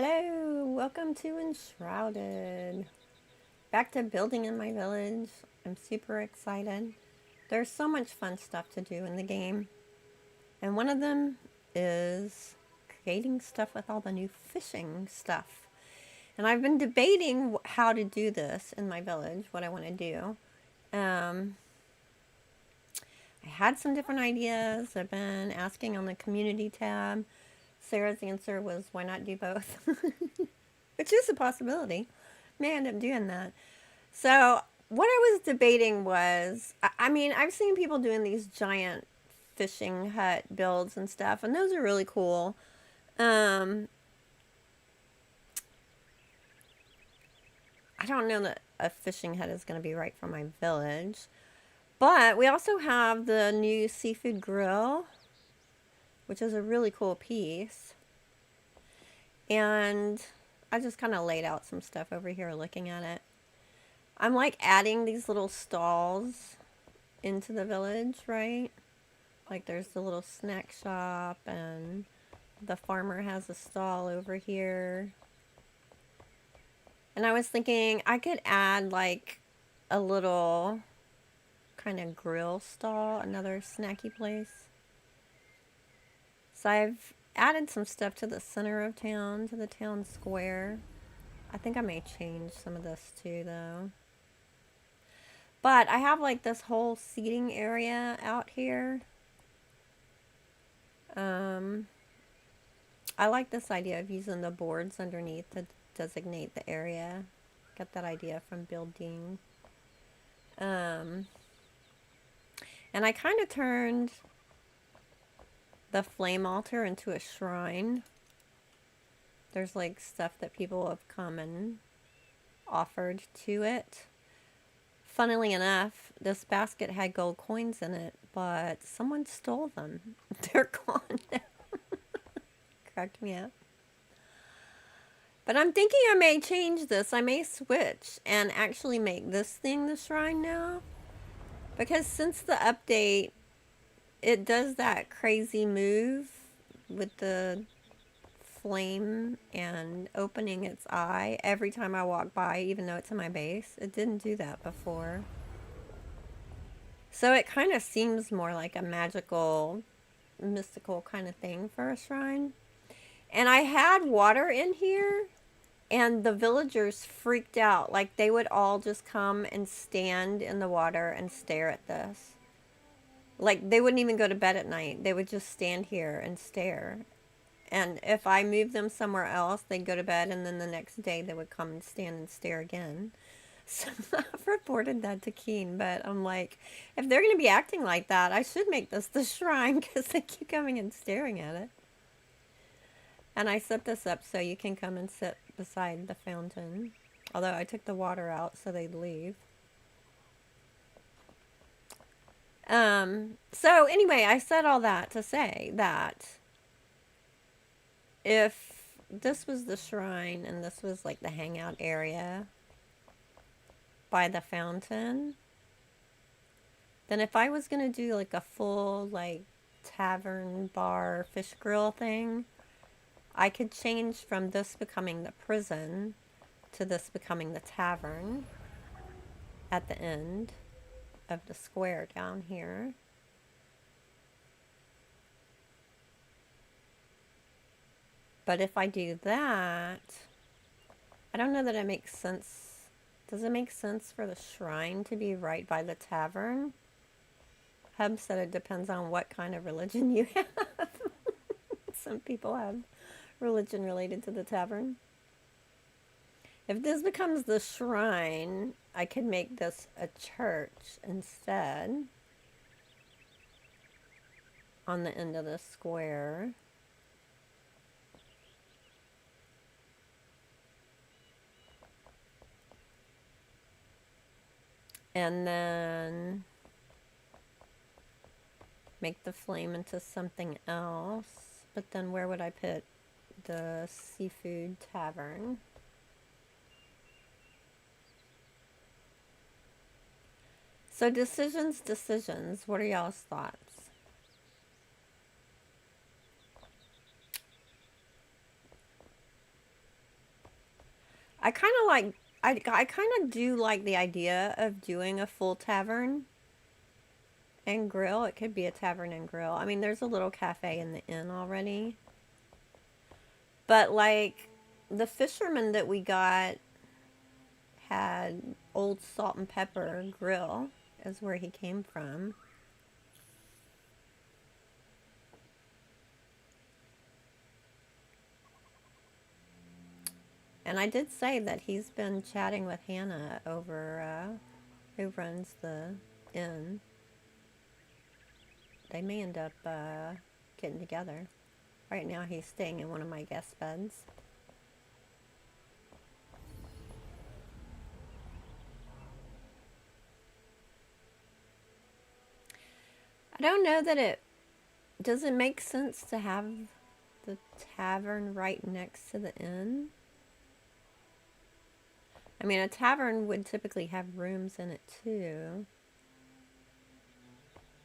Hello, welcome to Enshrouded. Back to building in my village. I'm super excited. There's so much fun stuff to do in the game. And one of them is creating stuff with all the new fishing stuff. And I've been debating how to do this in my village, what I want to do. I had some different ideas. I've been asking on the community tab. Sarah's answer was, why not do both? Which is a possibility. May end up doing that. So what I was debating was, I mean, I've seen people doing these giant fishing hut builds and stuff, and those are really cool. I don't know that a fishing hut is going to be right for my village. But we also have the new seafood grill, which is a really cool piece. And I just kind of laid out some stuff over here looking at it. I'm like adding these little stalls into the village, right? Like there's the little snack shop and the farmer has a stall over here. And I was thinking I could add like a little kind of grill stall, another snacky place. So I've added some stuff to the center of town, to the town square. I think I may change some of this too, though. But I have like this whole seating area out here. I like this idea of using the boards underneath to designate the area. Got that idea from building. And I kind of turned the flame altar into a shrine. There's like stuff that people have come and offered to it. Funnily enough, this basket had gold coins in it, but someone stole them. They're gone now. Cracked me up. But I'm thinking I may change this. I may switch and actually make this thing the shrine now. Because since the update, it does that crazy move with the flame and opening its eye every time I walk by, even though it's in my base. It didn't do that before. So it kind of seems more like a magical, mystical kind of thing for a shrine. And I had water in here, and the villagers freaked out. Like, they would all just come and stand in the water and stare at this. Like, they wouldn't even go to bed at night. They would just stand here and stare. And if I moved them somewhere else, they'd go to bed, and then the next day they would come and stand and stare again. So I've reported that to Keen, but I'm like, if they're going to be acting like that, I should make this the shrine because they keep coming and staring at it. And I set this up so you can come and sit beside the fountain. Although I took the water out so they'd leave. So anyway, I said all that to say that if this was the shrine and this was like the hangout area by the fountain, then if I was going to do like a full like tavern, bar, fish grill thing, I could change from this becoming the prison to this becoming the tavern at the end of the square down here. But if I do that, I don't know that it makes sense. Does it make sense for the shrine to be right by the tavern? Hub said it depends on what kind of religion you have. Some people have religion related to the tavern. If this becomes the shrine, I could make this a church instead on the end of the square. And then make the flame into something else. But then where would I put the seafood tavern? So decisions. What are y'all's thoughts? I kind of like, I kind of do like the idea of doing a full tavern and grill. It could be a tavern and grill. I mean, there's a little cafe in the inn already. But like the fisherman that we got had Old Salt and Pepper Grill is where he came from. And I did say that he's been chatting with Hannah over who runs the inn. They may end up getting together. Right now he's staying in one of my guest beds. I don't know that it... Does it make sense to have the tavern right next to the inn? I mean, a tavern would typically have rooms in it too.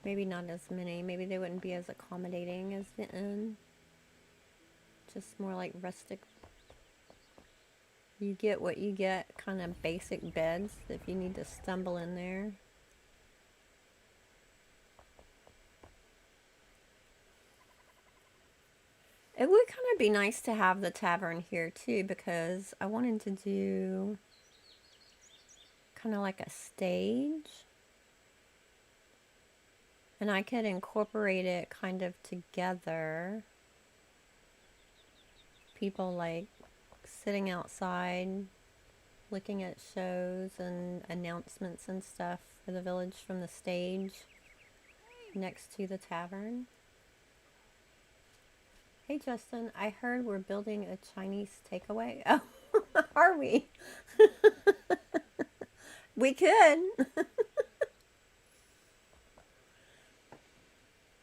Maybe not as many. Maybe they wouldn't be as accommodating as the inn. Just more like rustic. You get what you get, kind of basic beds if you need to stumble in there. It would kind of be nice to have the tavern here too, because I wanted to do kind of like a stage. And I could incorporate it kind of together. People like sitting outside, looking at shows and announcements and stuff for the village from the stage next to the tavern. Hey Justin, I heard we're building a Chinese takeaway. Oh, are we? We could.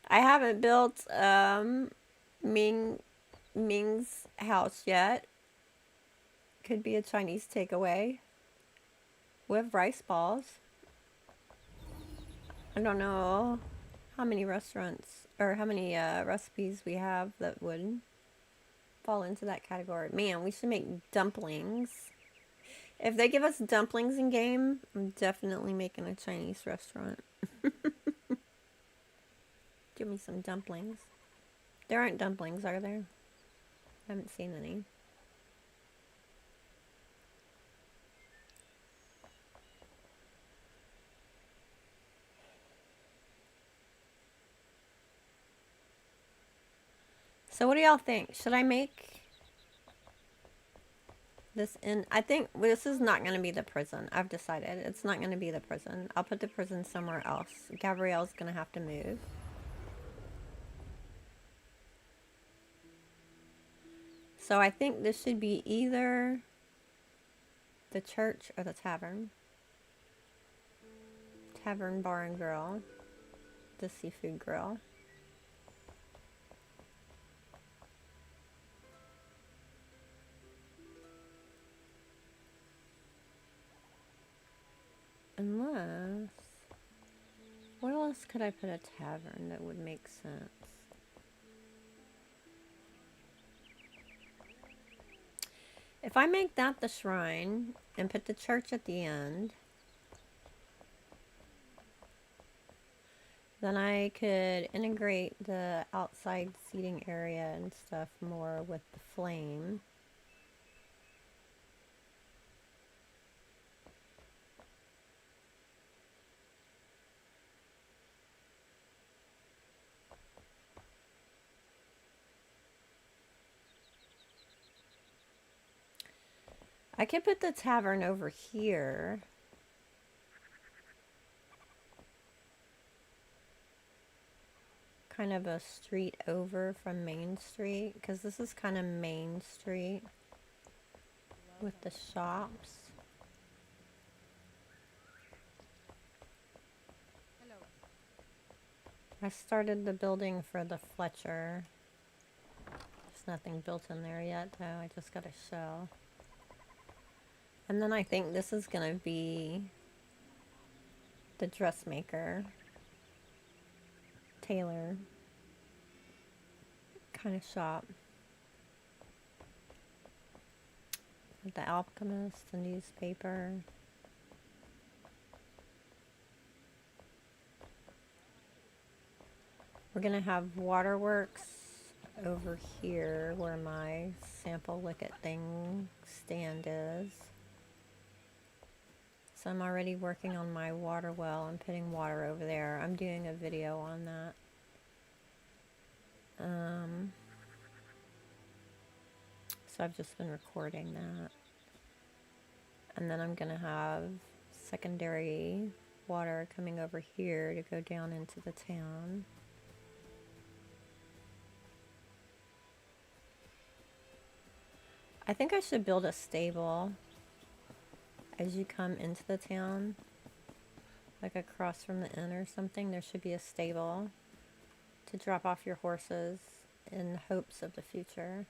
I haven't built Ming's house yet. Could be a Chinese takeaway. We have rice balls. I don't know how many restaurants or how many recipes we have that would fall into that category. Man, we should make dumplings. If they give us dumplings in game, I'm definitely making a Chinese restaurant. Give me some dumplings. There aren't dumplings, are there? I haven't seen any. So what do y'all think? Should I make this in? I think this is not going to be the prison. I've decided. It's not going to be the prison. I'll put the prison somewhere else. Gabrielle's going to have to move. So I think this should be either the church or the tavern. Tavern, bar, and grill. The seafood grill. Unless... Where else could I put a tavern that would make sense? If I make that the shrine and put the church at the end, then I could integrate the outside seating area and stuff more with the flame. I could put the tavern over here. Kind of a street over from Main Street, because this is kind of Main Street with the shops. Hello. I started the building for the Fletcher. There's nothing built in there yet, though. I just got a shell. And then I think this is going to be the dressmaker, tailor kind of shop. The Alchemist, the newspaper. We're gonna have waterworks over here where my sample liquid thing stand is. So I'm already working on my water well and putting water over there. I'm doing a video on that. So I've just been recording that. And then I'm gonna have secondary water coming over here to go down into the town. I think I should build a stable as you come into the town, like across from the inn or something. There should be a stable to drop off your horses in hopes of the future.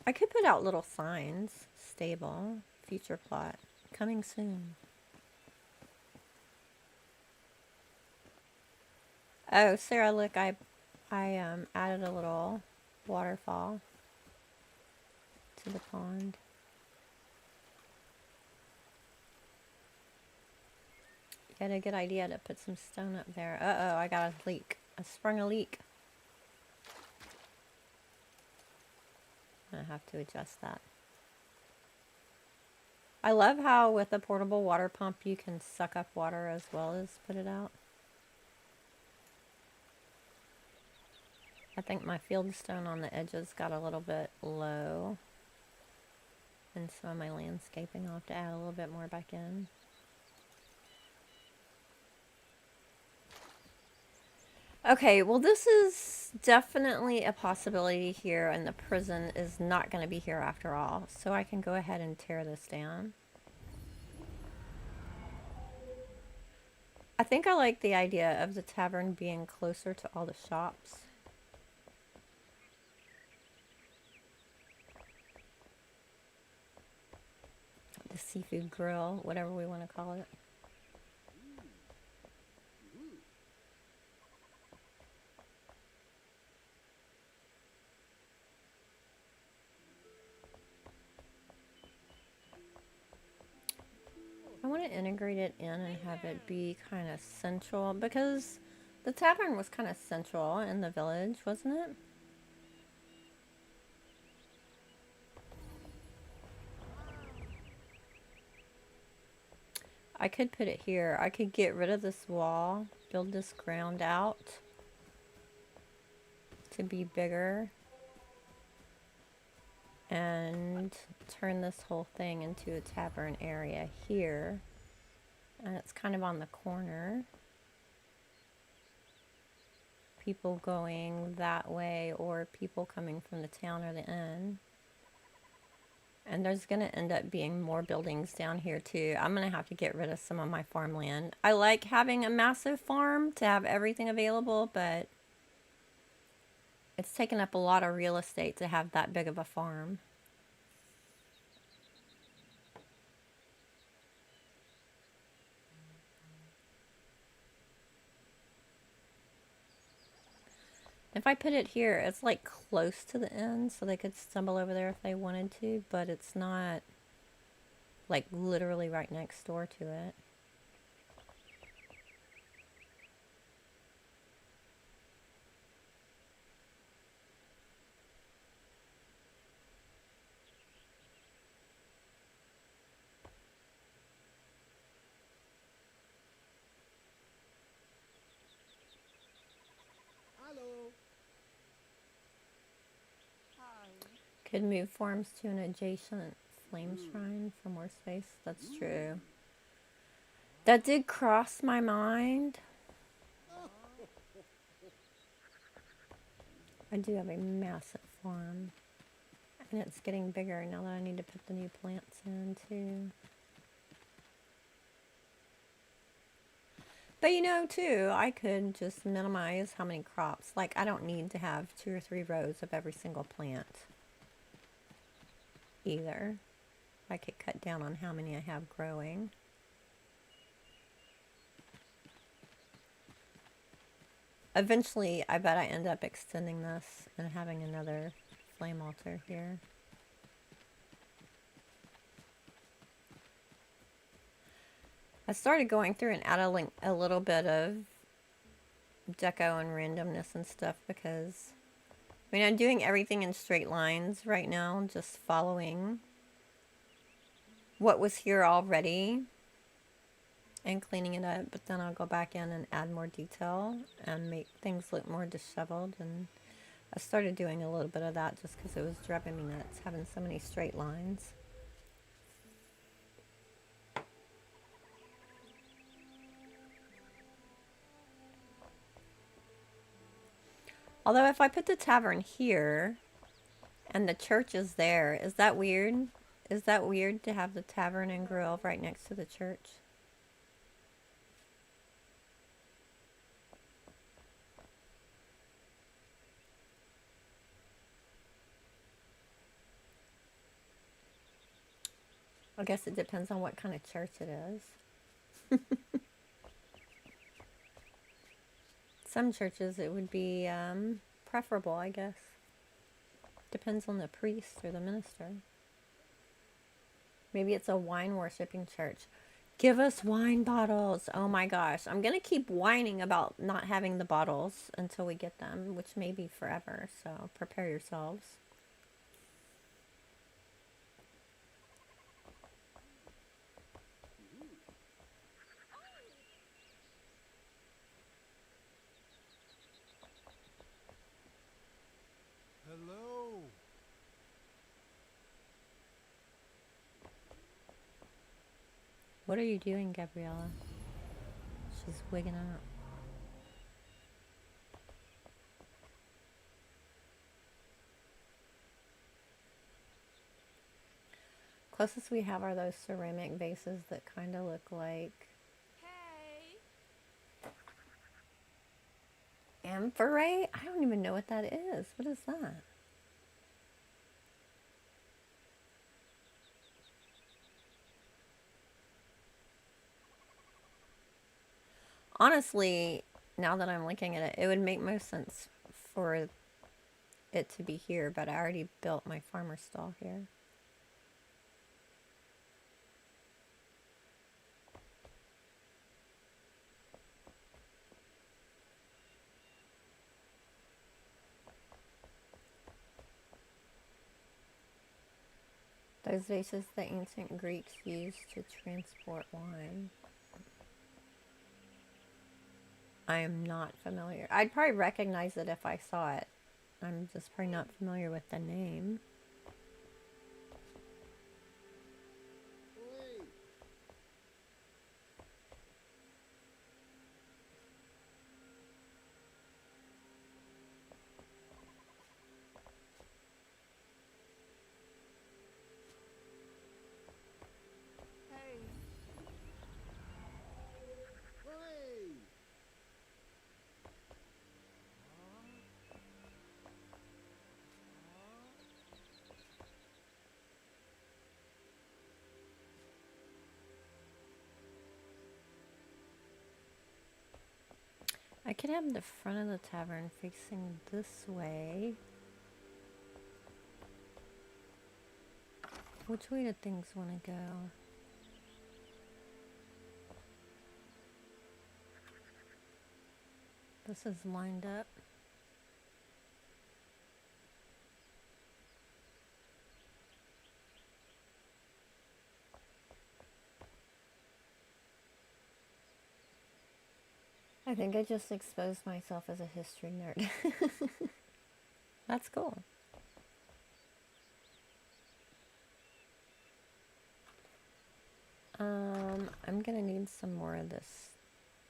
I could put out little signs. Stable, future plot, coming soon. Oh, Sarah, look, I added a little waterfall to the pond. You had a good idea to put some stone up there. Uh-oh, I got a leak. I sprung a leak. I have to adjust that. I love how with a portable water pump you can suck up water as well as put it out. I think my fieldstone on the edges got a little bit low. And some of my landscaping I'll have to add a little bit more back in. Okay, well this is definitely a possibility here, and the prison is not going to be here after all. So I can go ahead and tear this down. I think I like the idea of the tavern being closer to all the shops. The seafood grill, whatever we want to call it. I want to integrate it in and have it be kind of central, because the tavern was kind of central in the village, wasn't it? I could put it here. I could get rid of this wall, build this ground out to be bigger, and turn this whole thing into a tavern area here. And it's kind of on the corner. People going that way or people coming from the town or the inn. And there's going to end up being more buildings down here too. I'm going to have to get rid of some of my farmland. I like having a massive farm to have everything available, but it's taken up a lot of real estate to have that big of a farm. If I put it here, it's like close to the end, so they could stumble over there if they wanted to, but it's not like literally right next door to it. Could move forms to an adjacent flame shrine for more space. That's true. That did cross my mind. I do have a massive farm. And it's getting bigger now that I need to put the new plants in too. But you know too, I could just minimize how many crops. Like I don't need to have 2 or 3 rows of every single plant either. I could cut down on how many I have growing. Eventually, I bet I end up extending this and having another flame altar here. I started going through and adding a little bit of deco and randomness and stuff because, I mean, I'm doing everything in straight lines right now, just following what was here already and cleaning it up, but then I'll go back in and add more detail and make things look more disheveled. And I started doing a little bit of that just because it was driving me nuts having so many straight lines. Although if I put the tavern here and the church is there, is that weird? Is that weird to have the tavern and grill right next to the church? I guess it depends on what kind of church it is. Some churches it would be preferable, I guess. Depends on the priest or the minister. Maybe it's a wine worshipping church. Give us wine bottles. Oh my gosh. I'm going to keep whining about not having the bottles until we get them, which may be forever. So prepare yourselves. Hello. What are you doing, Gabriella? She's wigging out. Closest we have are those ceramic vases that kind of look like amphorae. I don't even know what that is. What is that? Honestly, now that I'm looking at it, it would make most sense for it to be here, but I already built my farmer stall here. Those vases the ancient Greeks used to transport wine. I am not familiar. I'd probably recognize it if I saw it. I'm just probably not familiar with the name. I could have the front of the tavern facing this way. Which way do things want to go? This is lined up. I think I just exposed myself as a history nerd. That's cool. I'm gonna need some more of this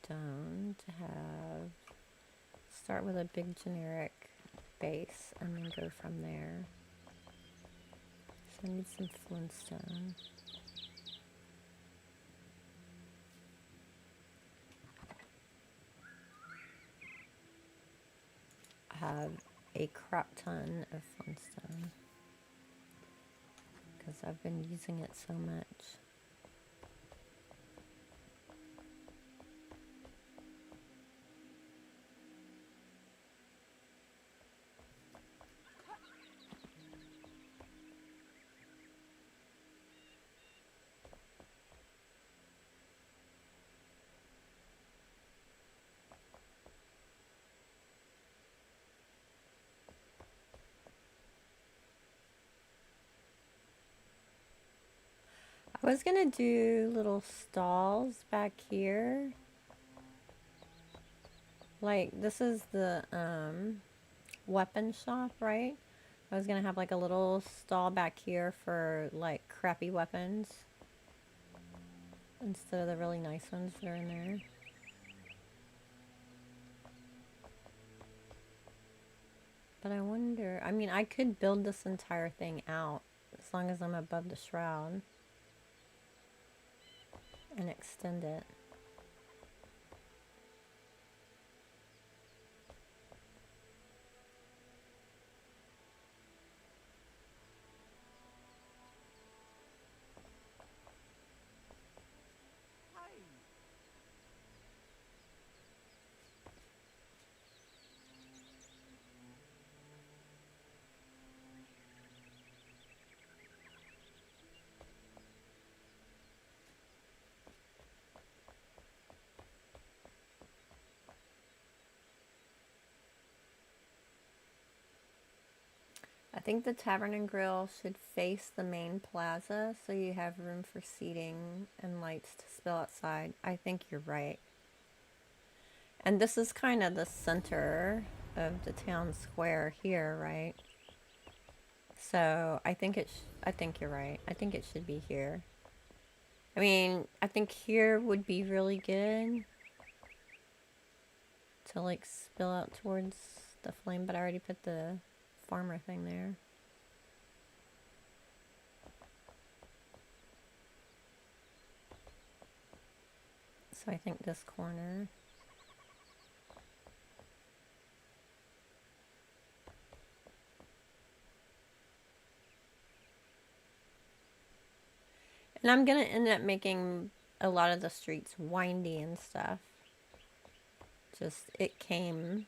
stone to have. Start with a big generic base and then go from there. So I need some flintstone. I have a crap ton of flintstone because I've been using it so much. I was gonna do little stalls back here. Like, this is the weapon shop, right? I was gonna have like a little stall back here for like crappy weapons instead of the really nice ones that are in there. But I wonder, I mean, I could build this entire thing out as long as I'm above the shroud and extend it. I think the Tavern and Grill should face the main plaza so you have room for seating and lights to spill outside. I think you're right. And this is kind of the center of the town square here, right? So I think I think you're right. I think it should be here. I mean, I think here would be really good to like spill out towards the flame, but I already put the farmer thing there. So I think this corner. And I'm gonna end up making a lot of the streets windy and stuff. Just, it came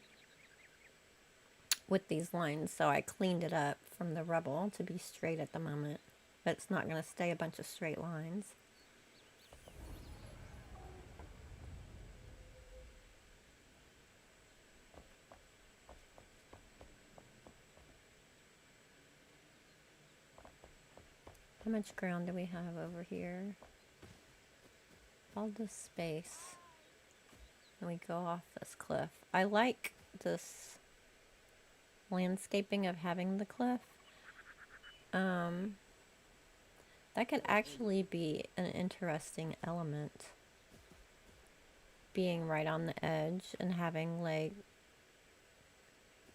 with these lines, so I cleaned it up from the rubble to be straight at the moment. But it's not gonna stay a bunch of straight lines. How much ground do we have over here? All this space. And we go off this cliff. I like this landscaping of having the cliff. That could actually be an interesting element. Being right on the edge and having like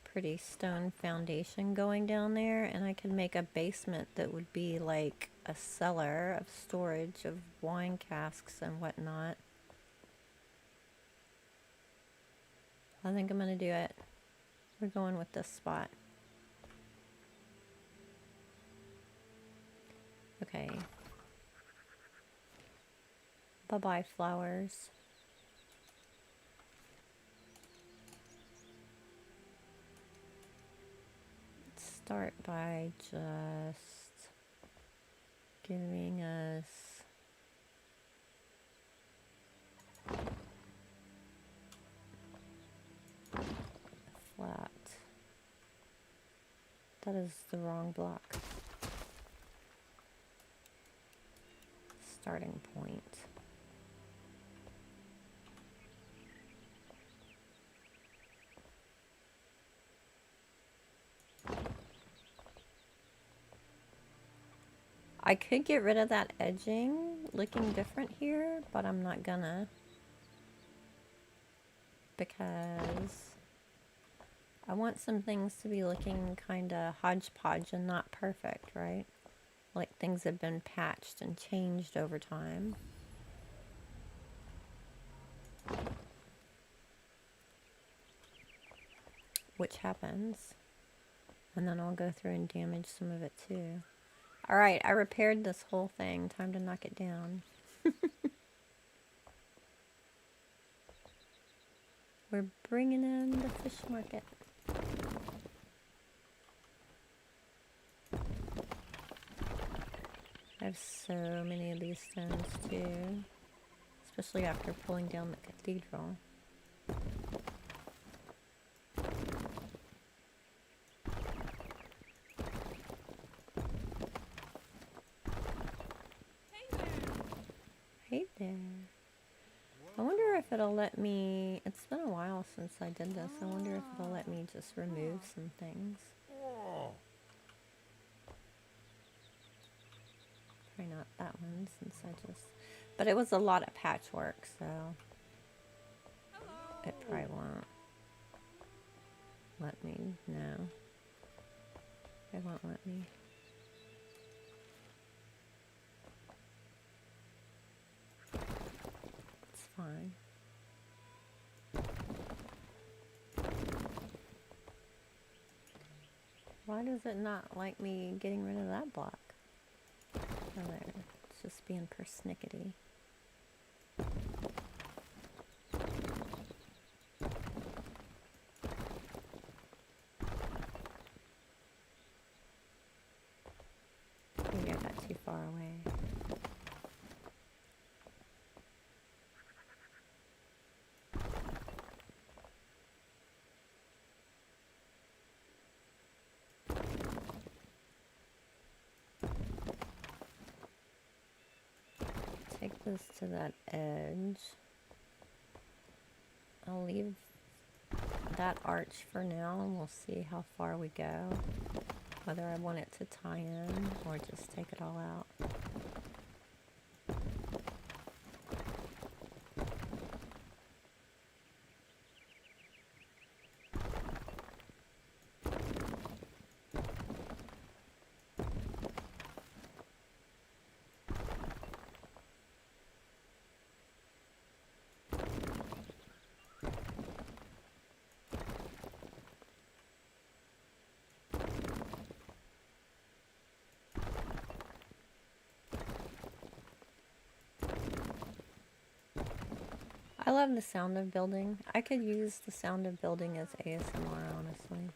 pretty stone foundation going down there, and I could make a basement that would be like a cellar of storage of wine casks and whatnot. I think I'm gonna do it. We're going with this spot. Okay. Bye-bye, flowers. Let's start by just giving us a flat. That is the wrong block. Starting point. I could get rid of that edging looking different here, but I'm not gonna, because I want some things to be looking kind of hodgepodge and not perfect, right? Like things have been patched and changed over time. Which happens. And then I'll go through and damage some of it too. Alright, I repaired this whole thing. Time to knock it down. We're bringing in the fish market. I have so many of these stones too. Especially after pulling down the cathedral. it'll let me... It's been a while since I did this. I wonder if it'll let me just remove some things. Probably not that one since I just... But it was a lot of patchwork, so... It probably won't let me. No. It won't let me. It's fine. Why does it not like me getting rid of that block? Oh, there. It's just being persnickety. Maybe I got too far away. Take this to that edge. I'll leave that arch for now and we'll see how far we go. Whether I want it to tie in or just take it all out. I love the sound of building. I could use the sound of building as ASMR, honestly.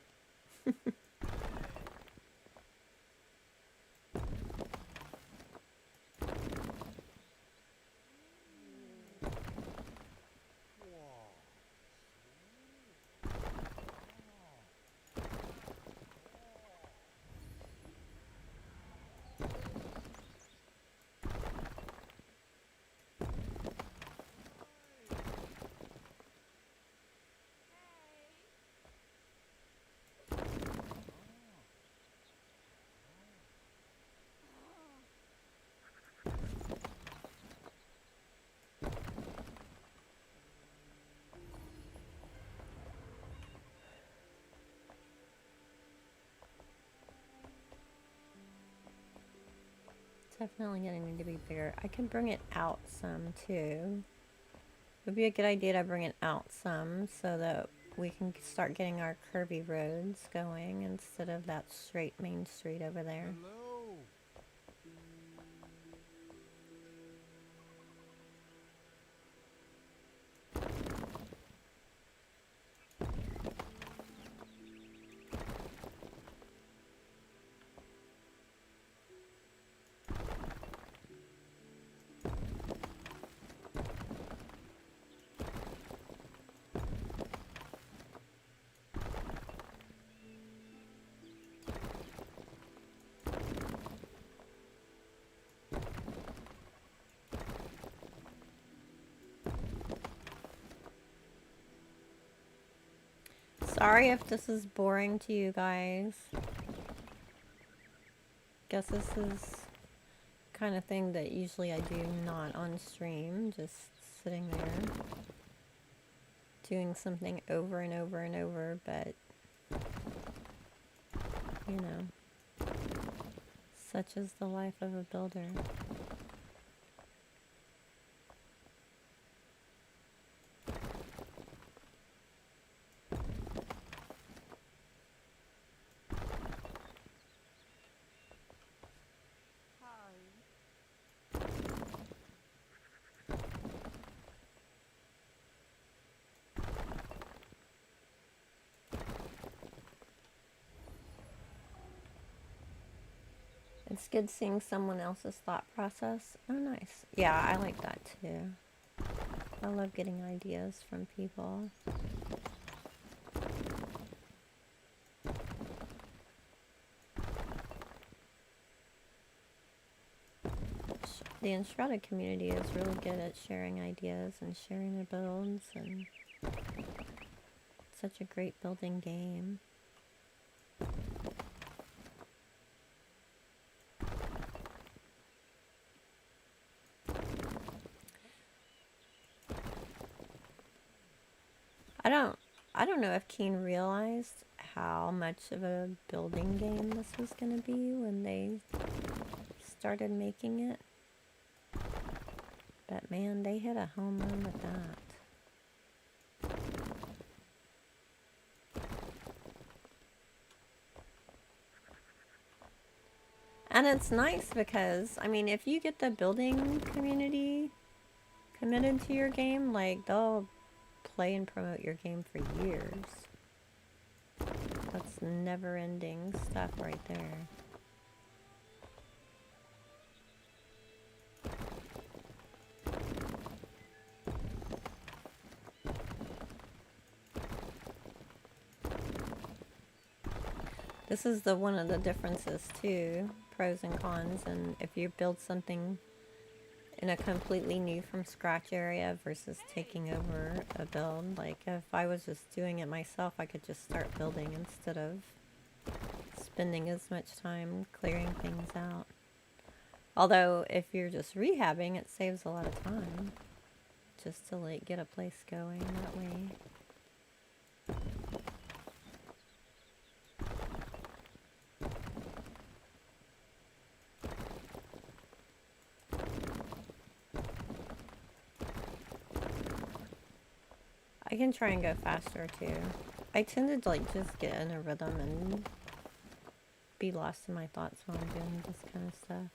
Definitely gonna need to be bigger. I can bring it out some too. It would be a good idea to bring it out some so that we can start getting our curvy roads going instead of that straight main street over there. Hello. Sorry if this is boring to you guys. Guess this is kind of thing that usually I do not on stream, just sitting there doing something over and over and over, but you know, such is the life of a builder. It's good seeing someone else's thought process. Oh, nice. Yeah, I like that too. I love getting ideas from people. the Enshrouded community is really good at sharing ideas and sharing their builds, and such a great building game. I don't know if Keen realized how much of a building game this was going to be when they started making it. But man, they hit a home run with that. And it's nice because, I mean, if you get the building community committed to your game, like, they'll play and promote your game for years. That's never-ending stuff right there. This is one of the differences too, pros and cons, and if you build something in a completely new from scratch area versus taking over a build. Like if I was just doing it myself, I could just start building instead of spending as much time clearing things out. Although if you're just rehabbing, it saves a lot of time just to like get a place going that way. I can try and go faster too. I tend to like just get in a rhythm and be lost in my thoughts while I'm doing this kind of stuff.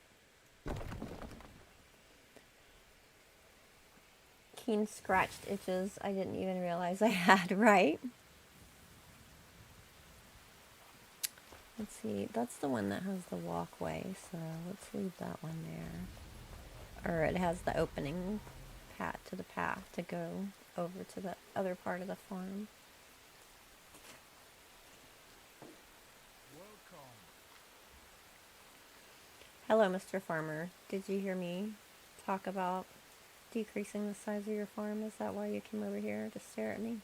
Keen scratched itches I didn't even realize I had, right? Let's see, that's the one that has the walkway, so let's leave that one there. Or it has the opening path to go over to the other part of the farm. Welcome. Hello, Mr. Farmer. Did you hear me talk about decreasing the size of your farm? Is that why you came over here to stare at me?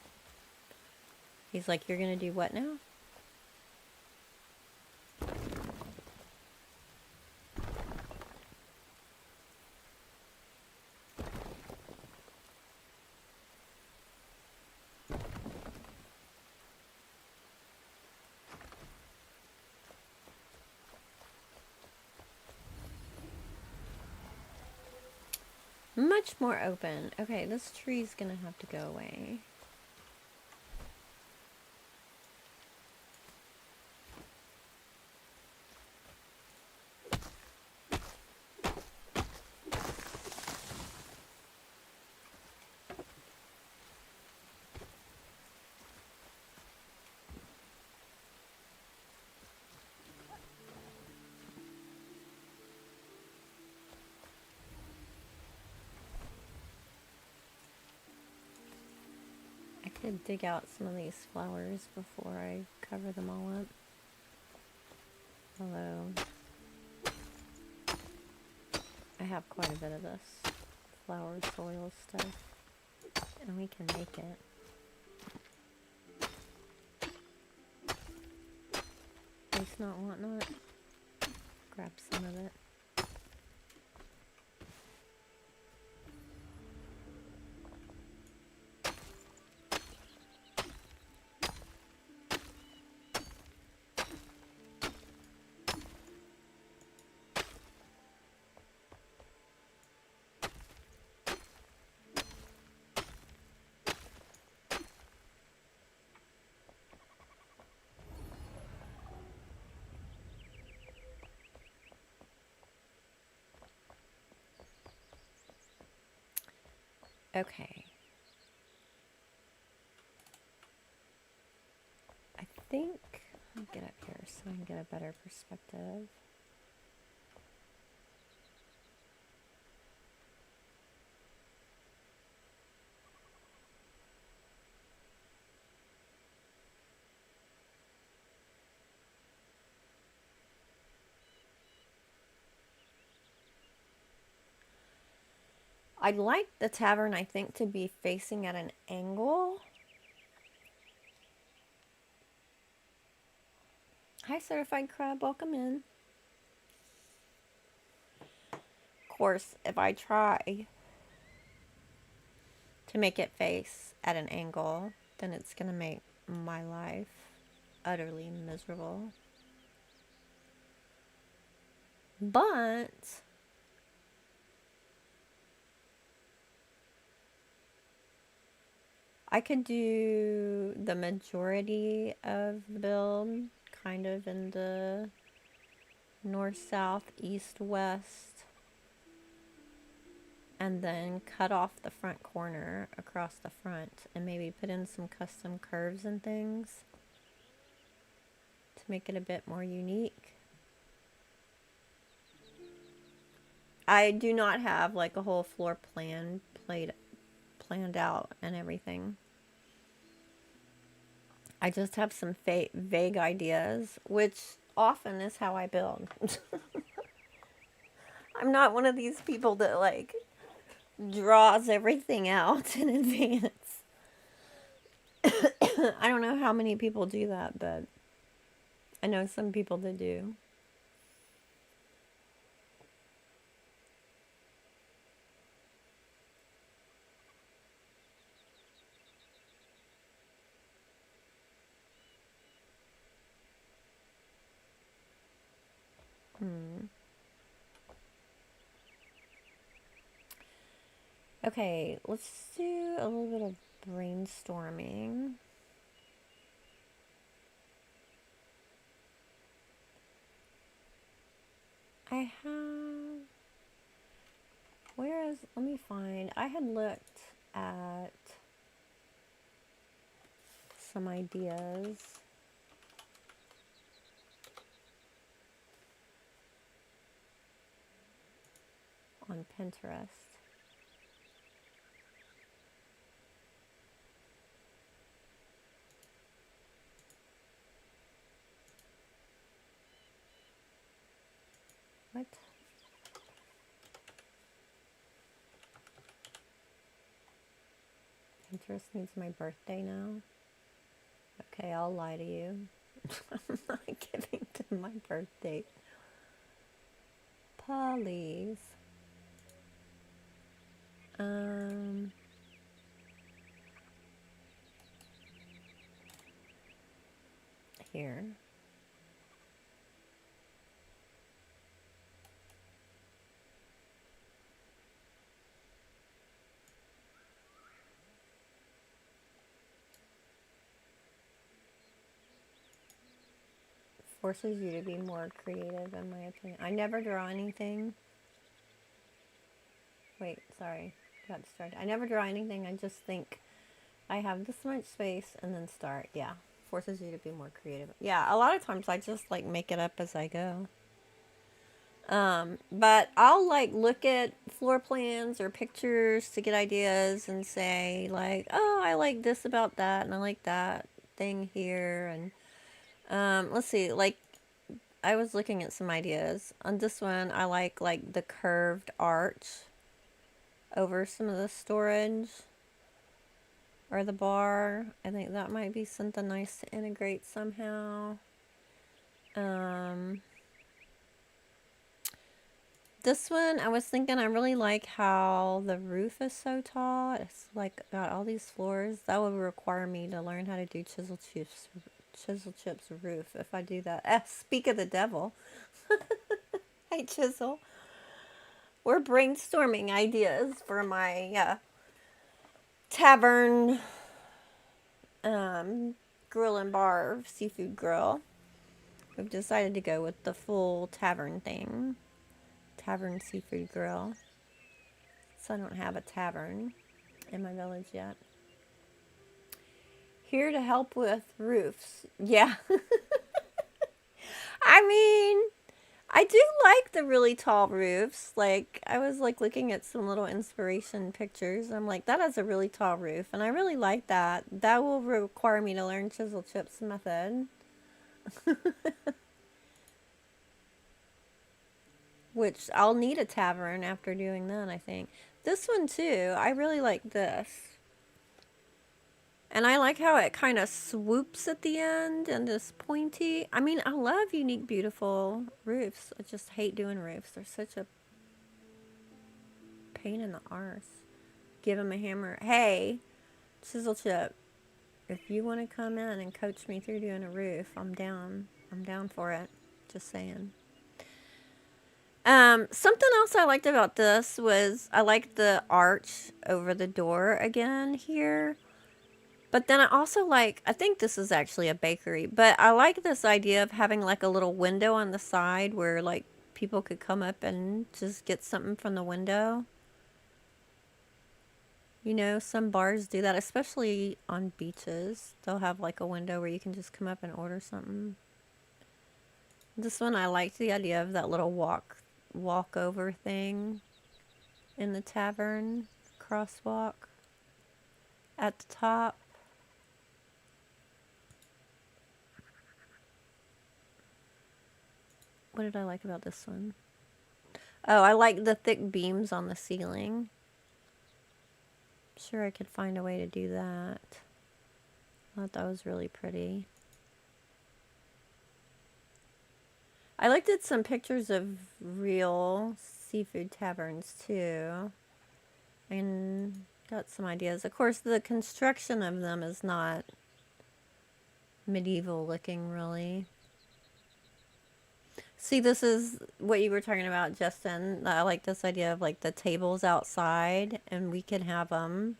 He's like, you're gonna do what now? Much more open. Okay, this tree's gonna have to go away. I could dig out some of these flowers before I cover them all up. Although I have quite a bit of this flower soil stuff, and we can make it. Waste not, want not. Grab some of it. Okay. I think I'll get up here so I can get a better perspective. I'd like the tavern, I think, to be facing at an angle. Hi, Certified Crab. Welcome in. Of course, if I try to make it face at an angle, then it's going to make my life utterly miserable. But I could do the majority of the build kind of in the north, south, east, west, and then cut off the front corner across the front and maybe put in some custom curves and things to make it a bit more unique. I do not have like a whole floor plan planned out and everything. I just have some vague ideas, which often is how I build. I'm not one of these people that like draws everything out in advance. I don't know how many people do that, but I know some people that do. Okay, let's do a little bit of brainstorming. I have... Where is... Let me find... I had looked at some ideas. On Pinterest. What? Pinterest needs my birthday now? Okay, I'll lie to you. I'm not giving them my birthday. Please. Here. Forces you to be more creative, in my opinion. I never draw anything. Wait, sorry. Got distracted. I never draw anything. I just think I have this much space and then start. Yeah. Forces you to be more creative. Yeah, a lot of times I just like make it up as I go. But I'll like look at floor plans or pictures to get ideas and say like, oh, I like this about that and I like that thing here. And let's see, like I was looking at some ideas. On this one, I like the curved arch over some of the storage or the bar. I think that might be something nice to integrate somehow. This one, I was thinking I really like how the roof is so tall. It's like got all these floors. That would require me to learn how to do chisel chips roof if I do that. Speak of the devil. Hey, Chisel. We're brainstorming ideas for my tavern grill and bar seafood grill. We've decided to go with the full tavern thing. Tavern seafood grill. So I don't have a tavern in my village yet. Here to help with roofs. Yeah. I mean, I do like the really tall roofs. Like, I was like looking at some little inspiration pictures. I'm like, that has a really tall roof. And I really like that. That will require me to learn chisel chips method. which I'll need a tavern after doing that, I think. This one too, I really like this. And I like how it kind of swoops at the end and is pointy. I mean, I love unique, beautiful roofs. I just hate doing roofs. They're such a pain in the arse. Give him a hammer. Hey, Chisel Chip, if you want to come in and coach me through doing a roof, I'm down. I'm down for it. Just saying. Something else I liked about this was I liked the arch over the door again here. But then I also like, I think this is actually a bakery, but I like this idea of having like a little window on the side where like people could come up and just get something from the window. You know, some bars do that, especially on beaches. They'll have like a window where you can just come up and order something. This one, I liked the idea of that little walk over thing in the tavern, crosswalk at the top. What did I like about this one? Oh, I like the thick beams on the ceiling. I'm sure I could find a way to do that. I thought that was really pretty. I looked at some pictures of real seafood taverns too, and got some ideas. Of course, the construction of them is not medieval looking, really. See, this is what you were talking about, Justin. I like this idea of like the tables outside, and we can have them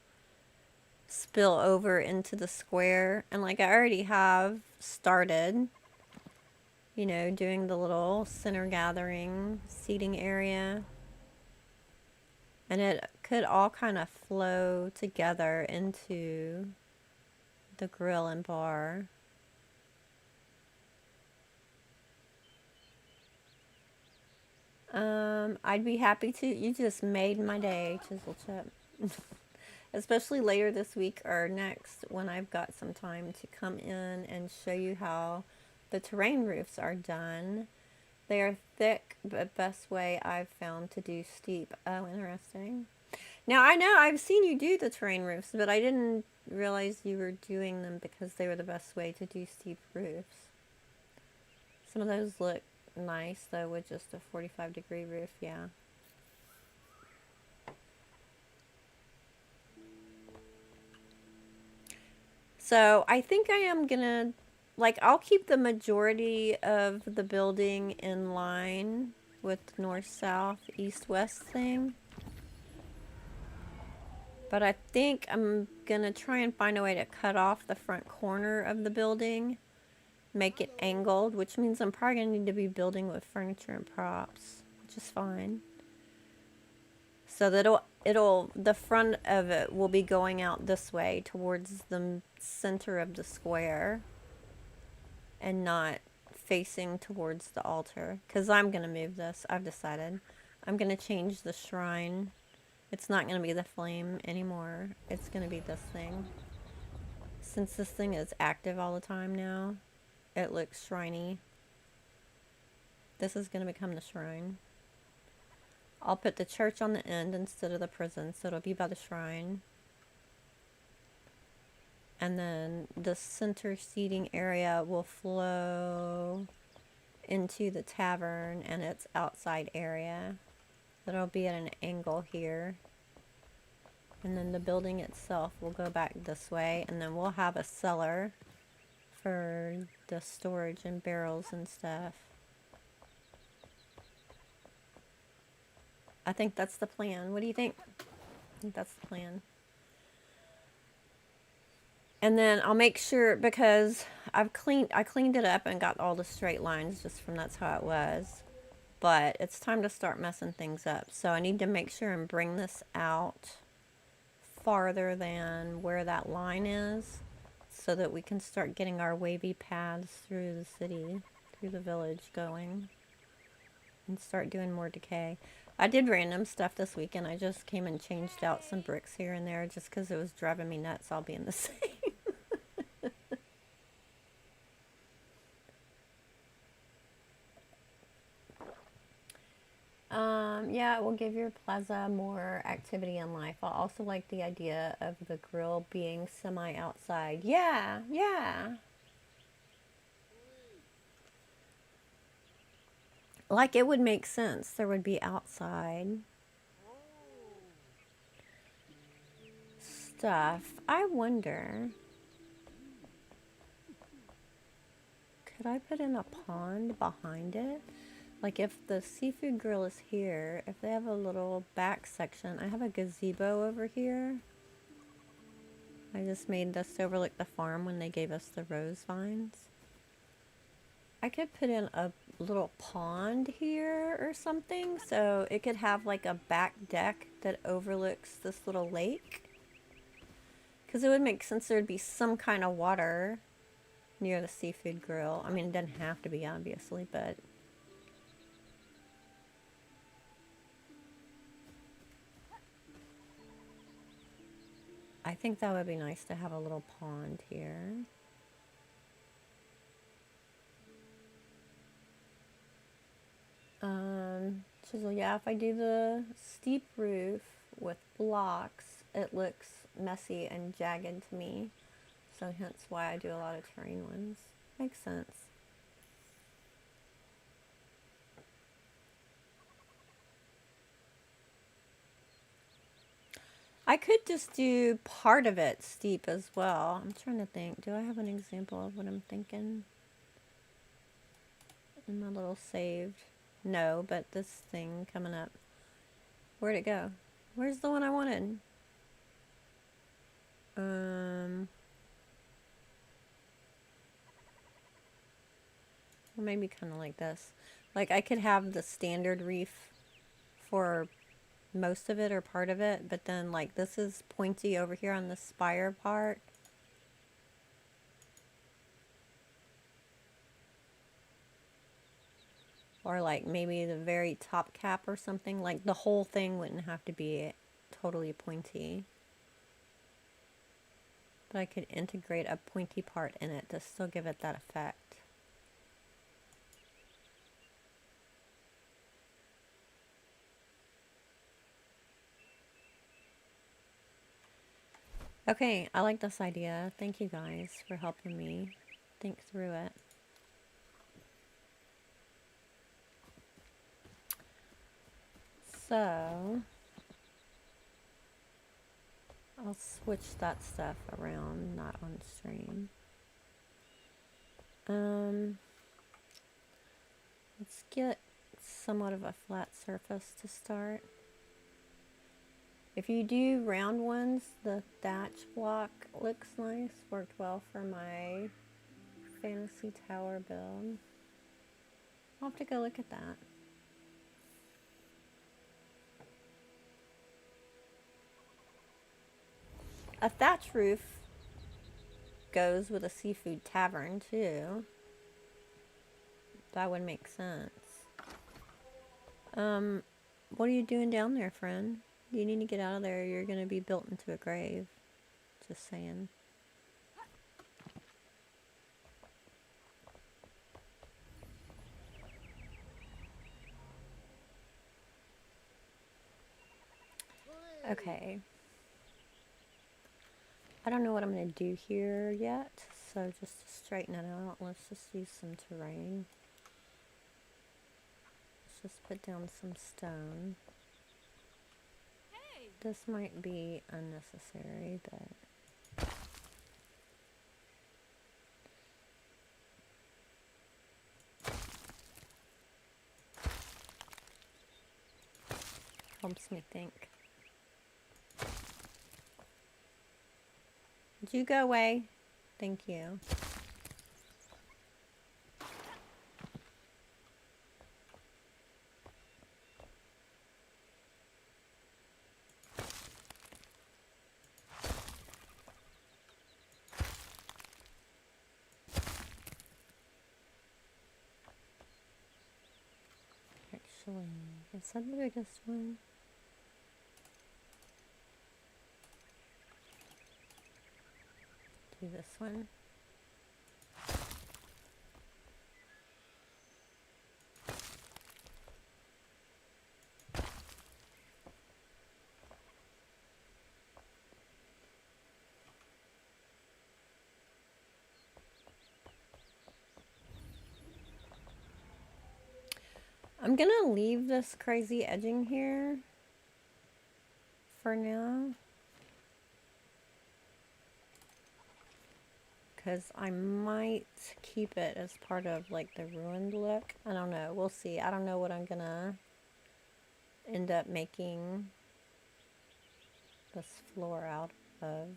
spill over into the square. And like I already have started, you know, doing the little center gathering seating area. And it could all kind of flow together into the grill and bar. I'd be happy to. You just made my day, Chisel Chip. Especially later this week or next when I've got some time to come in and show you how the terrain roofs are done. They are thick, but best way I've found to do steep. Oh, interesting. Now, I know I've seen you do the terrain roofs, but I didn't realize you were doing them because they were the best way to do steep roofs. Some of those look nice, though, with just a 45-degree roof, yeah. So, I think I am gonna, like, I'll keep the majority of the building in line with north-south, east-west thing. But I think I'm gonna try and find a way to cut off the front corner of the building, make it angled, which means I'm probably gonna need to be building with furniture and props, which is fine. So that the front of it will be going out this way towards the center of the square and not facing towards the altar. Because I'm gonna move this, I've decided. I'm gonna change the shrine. It's not going to be the flame anymore. It's going to be this thing. Since this thing is active all the time now, it looks shriny. This is going to become the shrine. I'll put the church on the end instead of the prison, so it'll be by the shrine. And then the center seating area will flow into the tavern and its outside area. That'll be at an angle here. And then the building itself will go back this way. And then we'll have a cellar for the storage and barrels and stuff. I think that's the plan. What do you think? I think that's the plan. And then I'll make sure, because I cleaned it up and got all the straight lines just from that's how it was. But it's time to start messing things up. So I need to make sure and bring this out farther than where that line is so that we can start getting our wavy paths through the city, through the village going, and start doing more decay. I did random stuff this weekend. I just came and changed out some bricks here and there just because it was driving me nuts all being the same. Yeah, it will give your plaza more activity in life. I also like the idea of the grill being semi-outside. Yeah, yeah. Like it would make sense. There would be outside stuff. I wonder, could I put in a pond behind it? Like if the seafood grill is here, if they have a little back section, I have a gazebo over here. I just made this to overlook the farm when they gave us the rose vines. I could put in a little pond here or something, so it could have like a back deck that overlooks this little lake. Because it would make sense there'd be some kind of water near the seafood grill. I mean, it doesn't have to be, obviously, but... I think that would be nice to have a little pond here. So yeah, if I do the steep roof with blocks, it looks messy and jagged to me. So hence why I do a lot of terrain ones. Makes sense. I could just do part of it steep as well. I'm trying to think. Do I have an example of what I'm thinking? In my little saved. No, but this thing coming up. Where'd it go? Where's the one I wanted? Or maybe kind of like this. Like I could have the standard reef for most of it or part of it, but then like this is pointy over here on the spire part. Or like maybe the very top cap or something. Like the whole thing wouldn't have to be totally pointy. But I could integrate a pointy part in it to still give it that effect. Okay, I like this idea. Thank you guys for helping me think through it. So, I'll switch that stuff around, not on stream. Let's get somewhat of a flat surface to start. If you do round ones, the thatch block looks nice. Worked well for my fantasy tower build. I'll have to go look at that. A thatch roof goes with a seafood tavern too. That would make sense. What are you doing down there, friend? You need to get out of there. You're going to be built into a grave. Just saying. Okay. I don't know what I'm going to do here yet. So just to straighten it out, let's just use some terrain. Let's just put down some stone. This might be unnecessary, but... helps me think. Would you go away? Thank you. Actually, is that the biggest one? Do this one. I'm gonna leave this crazy edging here for now, because I might keep it as part of like the ruined look. I don't know, we'll see. I don't know what I'm gonna end up making this floor out of.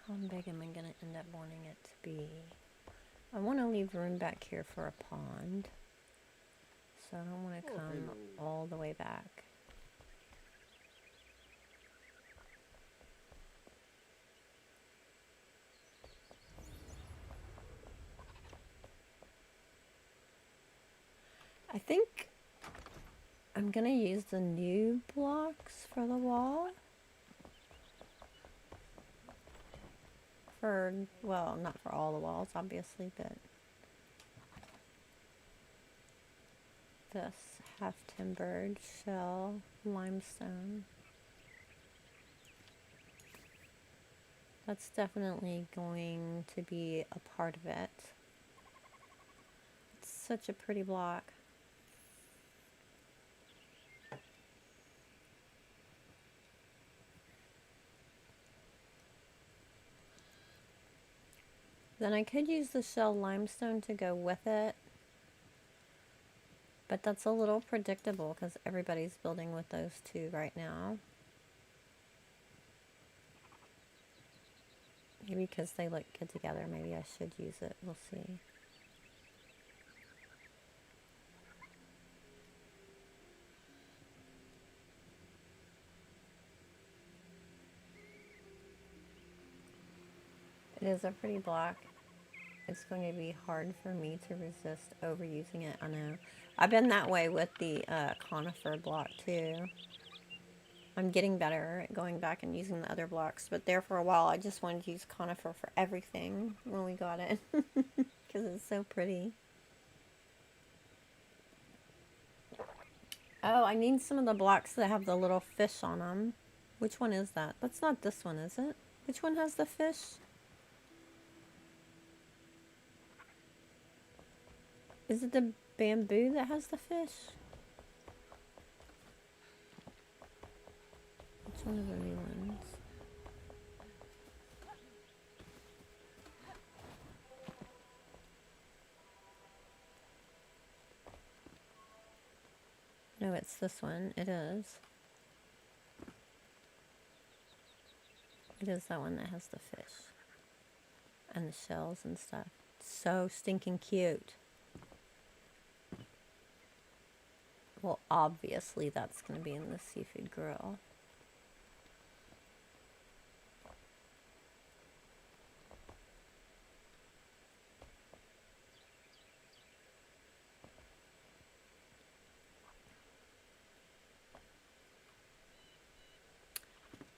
How big am I gonna end up wanting it to be? I want to leave room back here for a pond, so I don't want to come all the way back. I think I'm gonna use the new blocks for the wall. For, well, not for all the walls, obviously, but this half-timbered shell limestone. That's definitely going to be a part of it. It's such a pretty block. Then I could use the shell limestone to go with it, but that's a little predictable because everybody's building with those two right now. Maybe because they look good together, maybe I should use it. We'll see. It is a pretty block. It's going to be hard for me to resist overusing it. I know. I've been that way with the conifer block too. I'm getting better at going back and using the other blocks, but there for a while I just wanted to use conifer for everything when we got it because it's so pretty. Oh, I need some of the blocks that have the little fish on them. Which one is that? That's not this one, is it? Which one has the fish? Is it the bamboo that has the fish? Which one of the new ones? No, it's this one. It is. It is that one that has the fish. And the shells and stuff. So stinking cute. Well, obviously that's going to be in the seafood grill.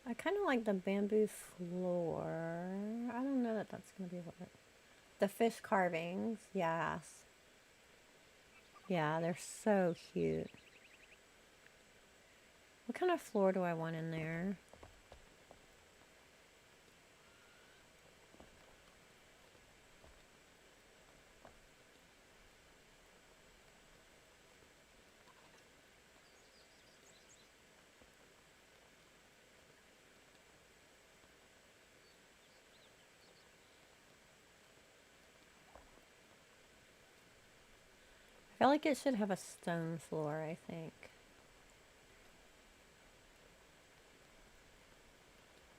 I kind of like the bamboo floor. I don't know that that's going to be what it... The fish carvings, yes. Yeah, they're so cute. What kind of floor do I want in there? I feel like it should have a stone floor, I think.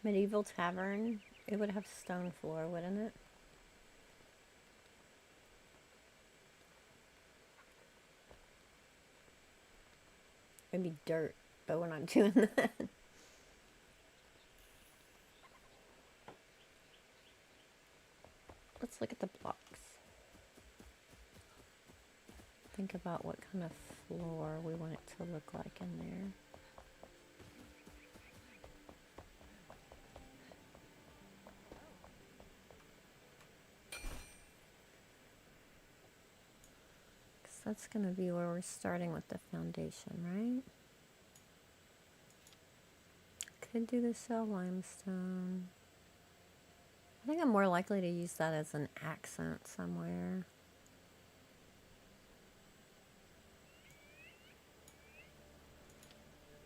Medieval Tavern, it would have stone floor, wouldn't it? Maybe dirt, but we're not doing that. Let's look at the blocks. Think about what kind of floor we want it to look like in there. Because that's going to be where we're starting with the foundation, right? Could do the shell limestone. I think I'm more likely to use that as an accent somewhere.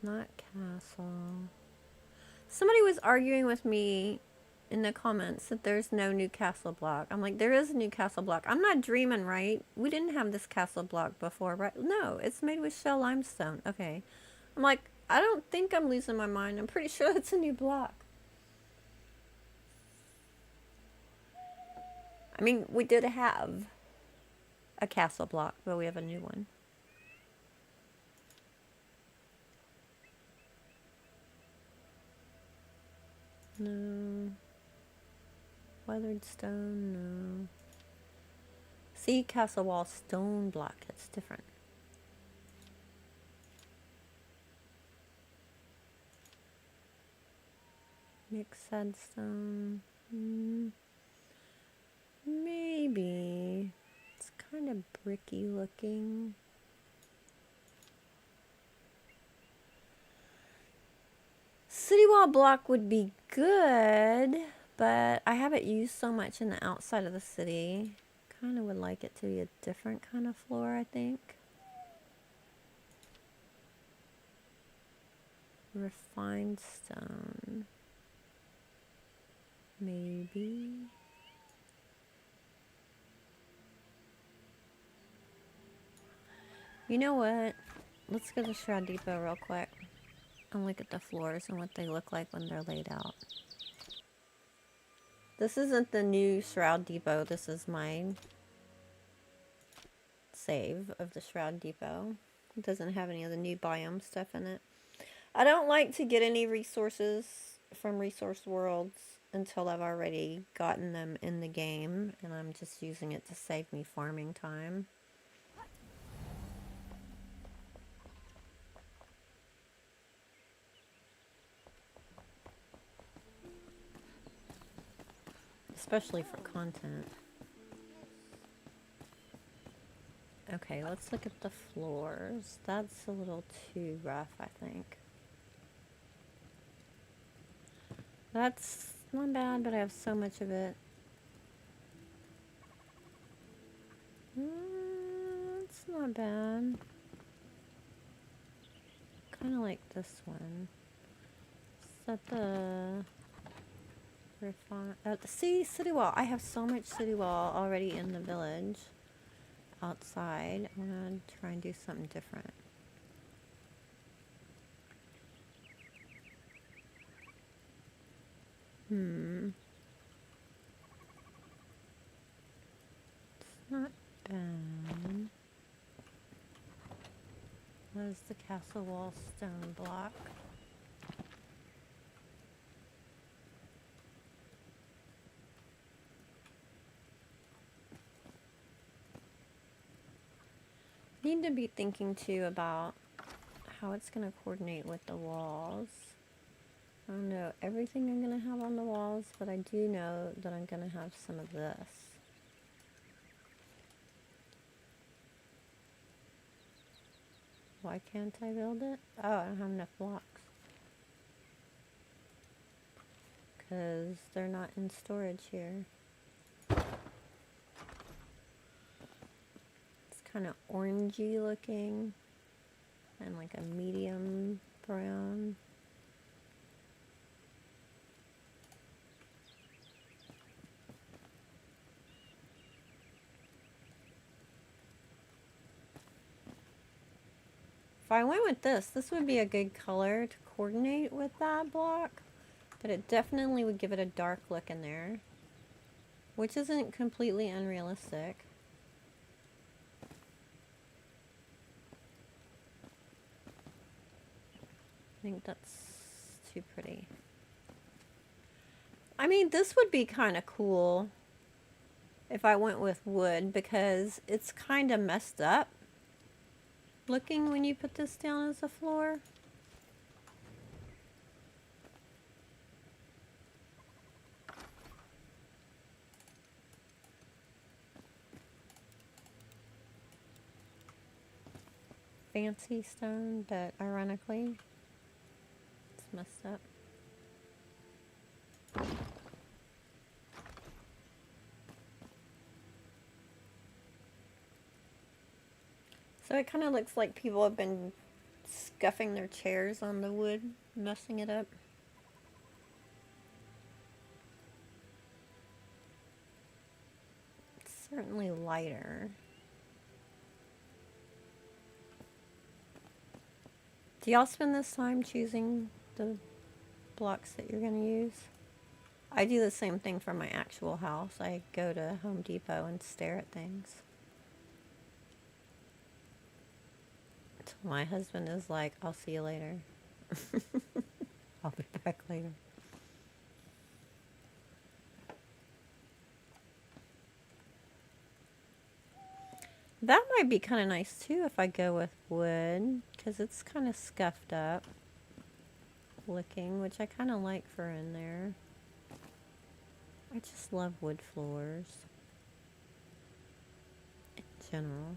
Not castle. Somebody was arguing with me in the comments that there's no new castle block. I'm like, there is a new castle block. I'm not dreaming, right? We didn't have this castle block before, right? No, it's made with shell limestone. Okay. I'm like, I don't think I'm losing my mind. I'm pretty sure it's a new block. I mean, we did have a castle block, but we have a new one. No. Weathered stone, no. See, castle wall stone block, it's different. Mixed sandstone. Maybe. It's kind of bricky looking. City wall block would be good, but I haven't used so much in the outside of the city. Kind of would like it to be a different kind of floor, I think. Refined stone. Maybe. You know what? Let's go to Shroud Depot real quick and look at the floors and what they look like when they're laid out. This isn't the new Shroud Depot. This is my save of the Shroud Depot. It doesn't have any of the new biome stuff in it. I don't like to get any resources from Resource Worlds until I've already gotten them in the game, and I'm just using it to save me farming time. Especially for content. Okay, let's look at the floors. That's a little too rough, I think. That's not bad, but I have so much of it. It's not bad. Kind of like this one. Set the refine. See, city wall. I have so much city wall already in the village. Outside. I'm gonna try and do something different. It's not bad. What is the castle wall stone block? Need to be thinking too about how it's going to coordinate with the walls. I don't know everything I'm going to have on the walls, but I do know that I'm going to have some of this. Why can't I build it? Oh, I don't have enough blocks. Because they're not in storage here. It's kind of orangey looking and like a medium brown. If I went with this would be a good color to coordinate with that block, but it definitely would give it a dark look in there, which isn't completely unrealistic. think that's too pretty. I mean, this would be kind of cool if I went with wood because it's kind of messed up looking when you put this down as a floor. Fancy stone, but ironically, it's messed up. So it kind of looks like people have been scuffing their chairs on the wood, messing it up. It's certainly lighter. Do y'all spend this time choosing the blocks that you're going to use? I do the same thing for my actual house. I go to Home Depot and stare at things. My husband is like, I'll see you later. I'll be back later. That might be kind of nice too if I go with wood, because it's kind of scuffed up looking, which I kind of like for in there. I just love wood floors in general.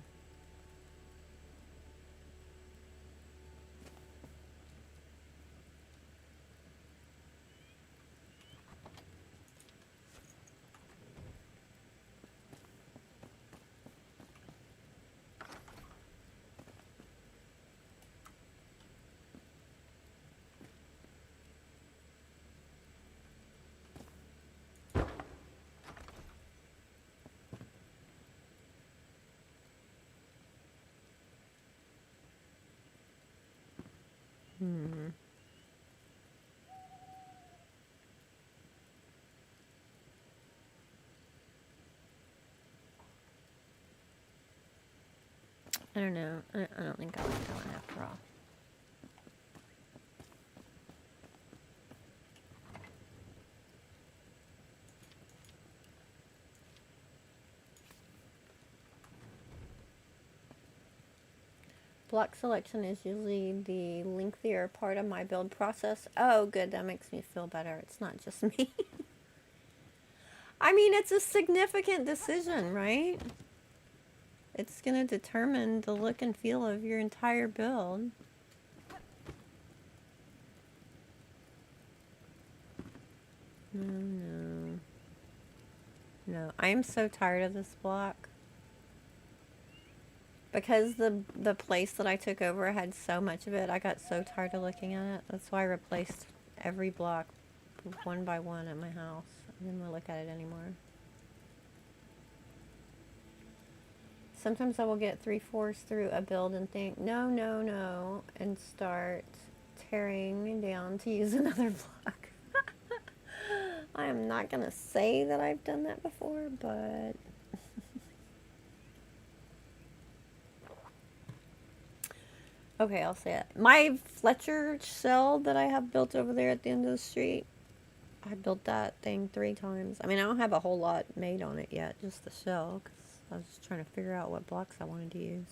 I don't know. I don't think I like that one after all. Block selection is usually the lengthier part of my build process. Oh, good. That makes me feel better. It's not just me. I mean, it's a significant decision, right? It's going to determine the look and feel of your entire build. No. No, I am so tired of this block. Because the place that I took over had so much of it, I got so tired of looking at it. That's why I replaced every block one by one at my house. I didn't want to look at it anymore. Sometimes I will get 3/4 through a build and think, no, no, no, and start tearing down to use another block. I am not going to say that I've done that before, but... Okay, I'll say it. My Fletcher cell that I have built over there at the end of the street, I built that thing 3 times. I mean, I don't have a whole lot made on it yet, just the shell, because I was just trying to figure out what blocks I wanted to use.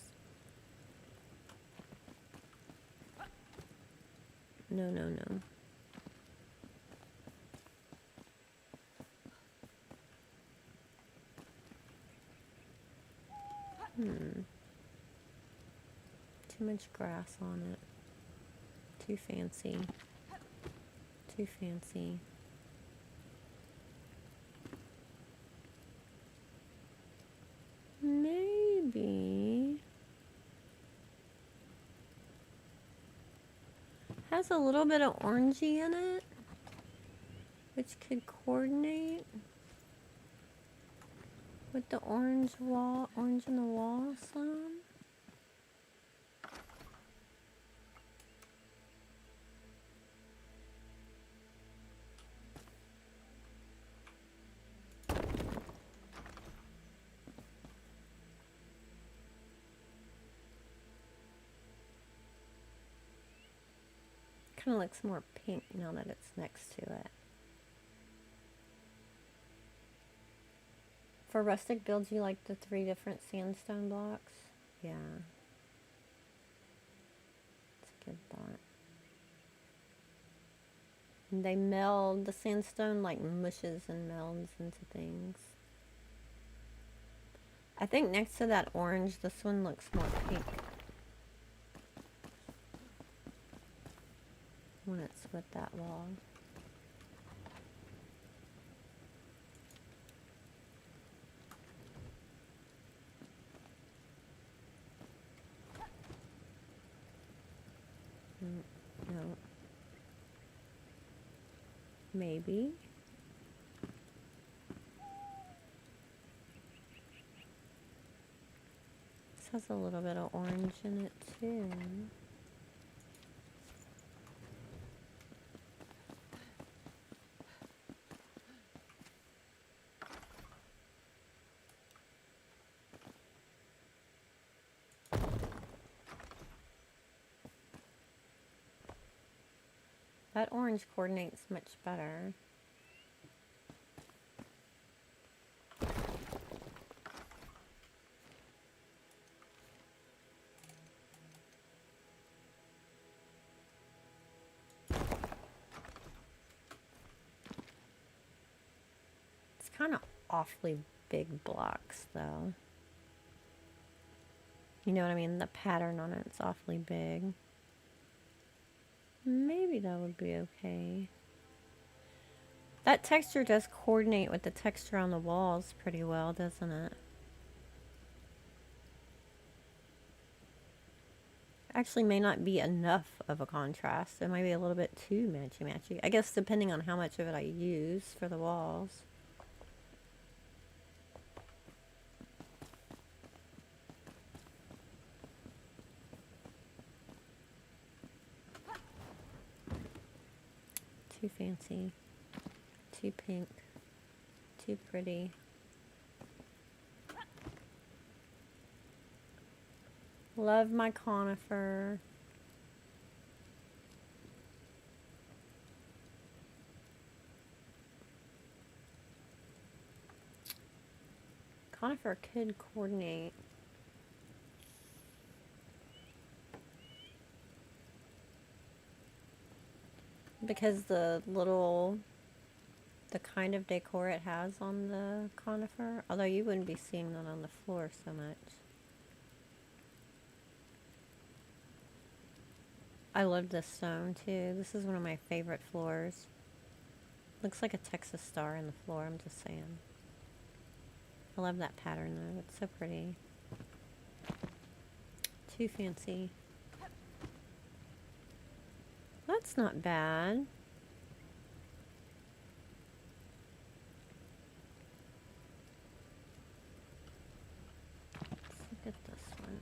No, no, no. Too much grass on it. Too fancy. Too fancy. Maybe. Has a little bit of orangey in it, which could coordinate with the orange in the wall some. kind of looks more pink now that it's next to it. For rustic builds, you like the 3 different sandstone blocks? Yeah. It's a good thought. And they meld, the sandstone like mushes and melds into things. I think next to that orange, this one looks more pink. When it's with that wall. No. Maybe. This has a little bit of orange in it too. That orange coordinates much better. It's kind of awfully big blocks though. You know what I mean? The pattern on it's awfully big. Maybe that would be okay. That texture does coordinate with the texture on the walls pretty well, doesn't it? Actually may not be enough of a contrast. It might be a little bit too matchy-matchy. I guess depending on how much of it I use for the walls. Too fancy. Too pink. Too pretty. Love my conifer. Conifer could coordinate. Because the kind of decor it has on the conifer, although you wouldn't be seeing that on the floor so much. I love this stone too. This is one of my favorite floors. Looks like a Texas star in the floor, I'm just saying. I love that pattern though, it's so pretty. Too fancy. That's not bad. Let's look at this one.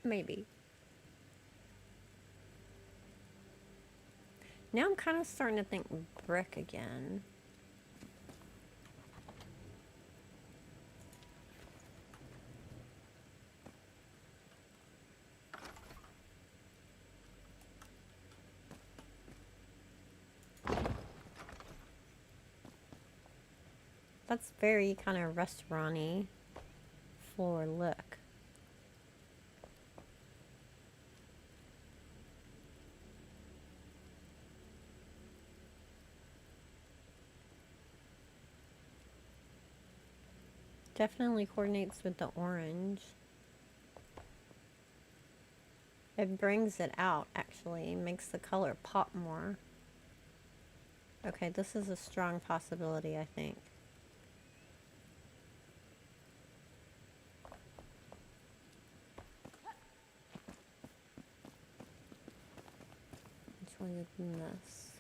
Maybe. Now I'm kind of starting to think brick again. That's very kind of restaurant-y floor look. Definitely coordinates with the orange. It brings it out, actually. Makes the color pop more. Okay, this is a strong possibility, I think. Which one is this?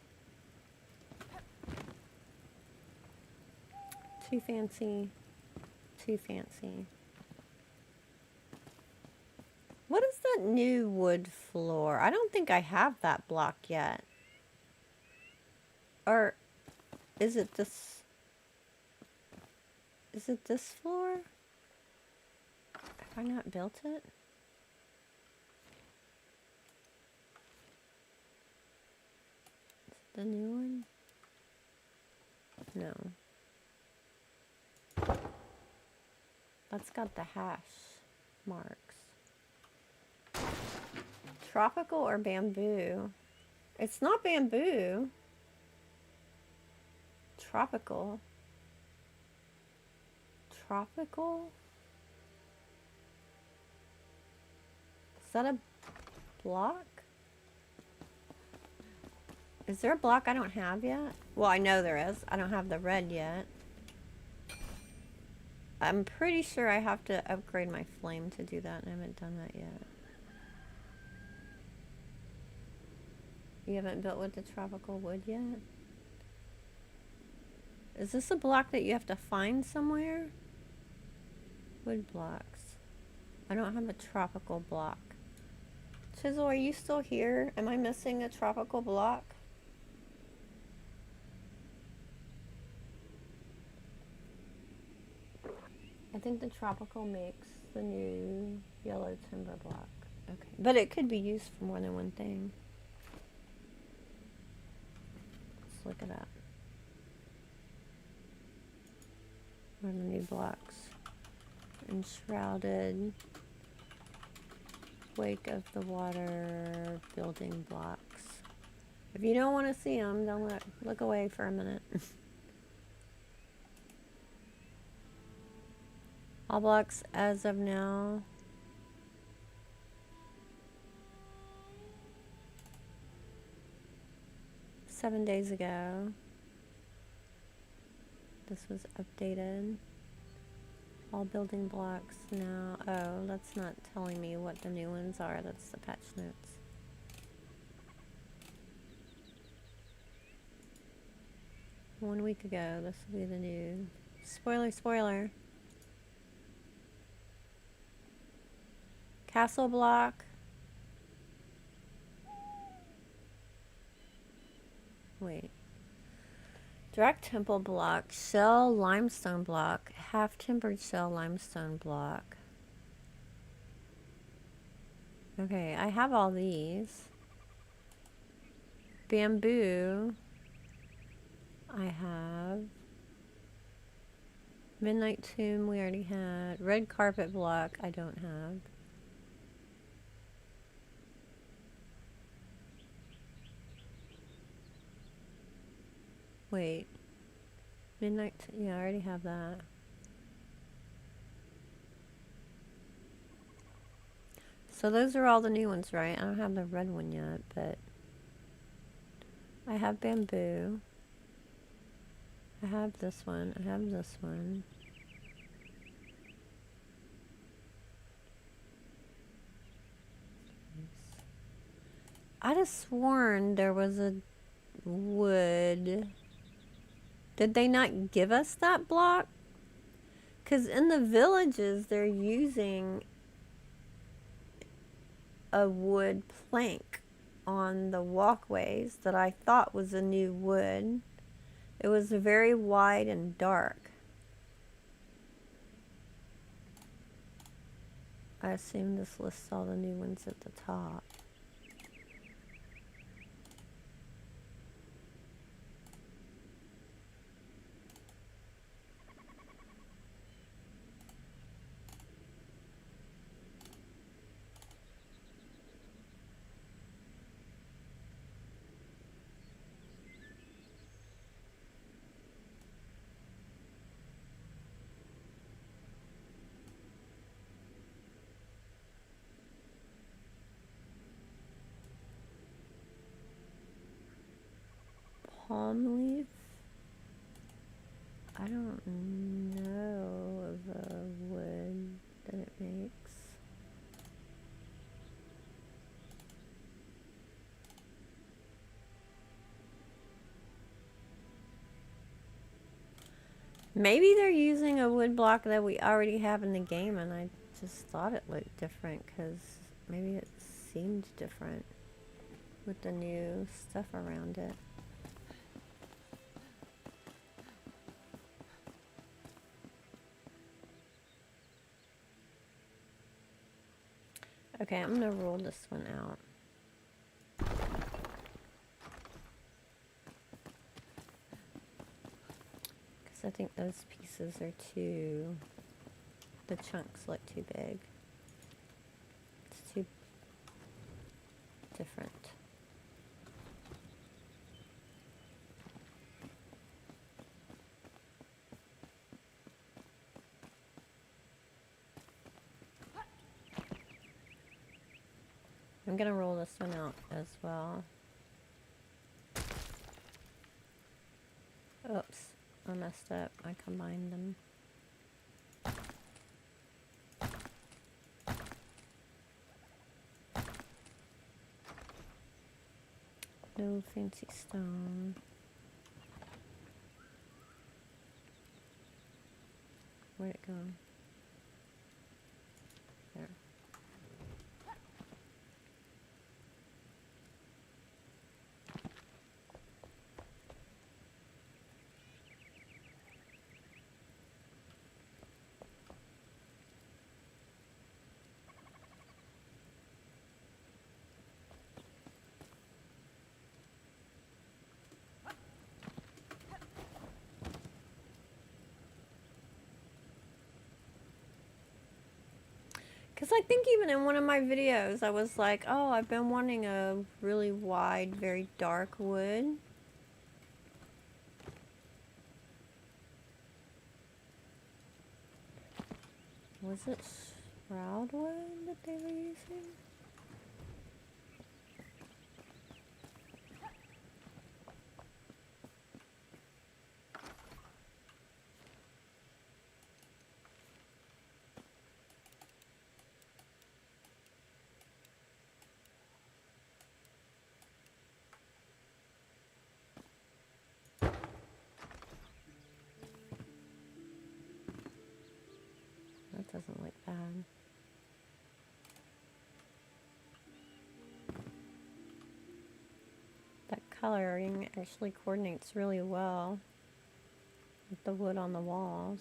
Too fancy. Too fancy. What is that new wood floor? I don't think I have that block yet. Or is it this? Is it this floor? Have I not built it? Is it the new one? No. That's got the hash marks. Tropical or bamboo? It's not bamboo. Tropical. Tropical? Is that a block? Is there a block I don't have yet? Well, I know there is. I don't have the red yet. I'm pretty sure I have to upgrade my flame to do that, and I haven't done that yet. You haven't built with the tropical wood yet? Is this a block that you have to find somewhere? Wood blocks. I don't have a tropical block. Chisel, are you still here? Am I missing a tropical block? I think the tropical makes the new yellow timber block. Okay. But it could be used for more than one thing. Let's look it up. What are the new blocks? Enshrouded. Wake of the water. Building blocks. If you don't want to see them, don't look away for a minute. All blocks as of now. Seven days ago. This was updated. All building blocks now. Oh, that's not telling me what the new ones are. That's the patch notes. One week ago, this will be the new. Spoiler, spoiler. Castle block. Wait. Direct temple block, shell limestone block, half timbered shell limestone block. Okay, I have all these. Bamboo. I have. Midnight tomb we already had. Red carpet block I don't have. Wait. Midnight, yeah, I already have that. So those are all the new ones, right? I don't have the red one yet, but I have bamboo. I have this one. I have this one. I'd have sworn there was a wood. Did they not give us that block? Because in the villages, they're using a wood plank on the walkways that I thought was a new wood. It was very wide and dark. I assume this lists all the new ones at the top. palm leaf. I don't know of a wood that it makes. Maybe they're using a wood block that we already have in the game, and I just thought it looked different because maybe it seemed different with the new stuff around it. Okay, I'm gonna roll this one out. Because I think those pieces are too... the chunks look too big. It's too different. I'm gonna roll this one out as well. Oops, I messed up. I combined them. No fancy stone. Where'd it go? There. Because I think even in one of my videos, I was like, oh, I've been wanting a really wide, very dark wood. Was it Enshrouded wood that they were using? That doesn't look bad. That coloring actually coordinates really well with the wood on the walls.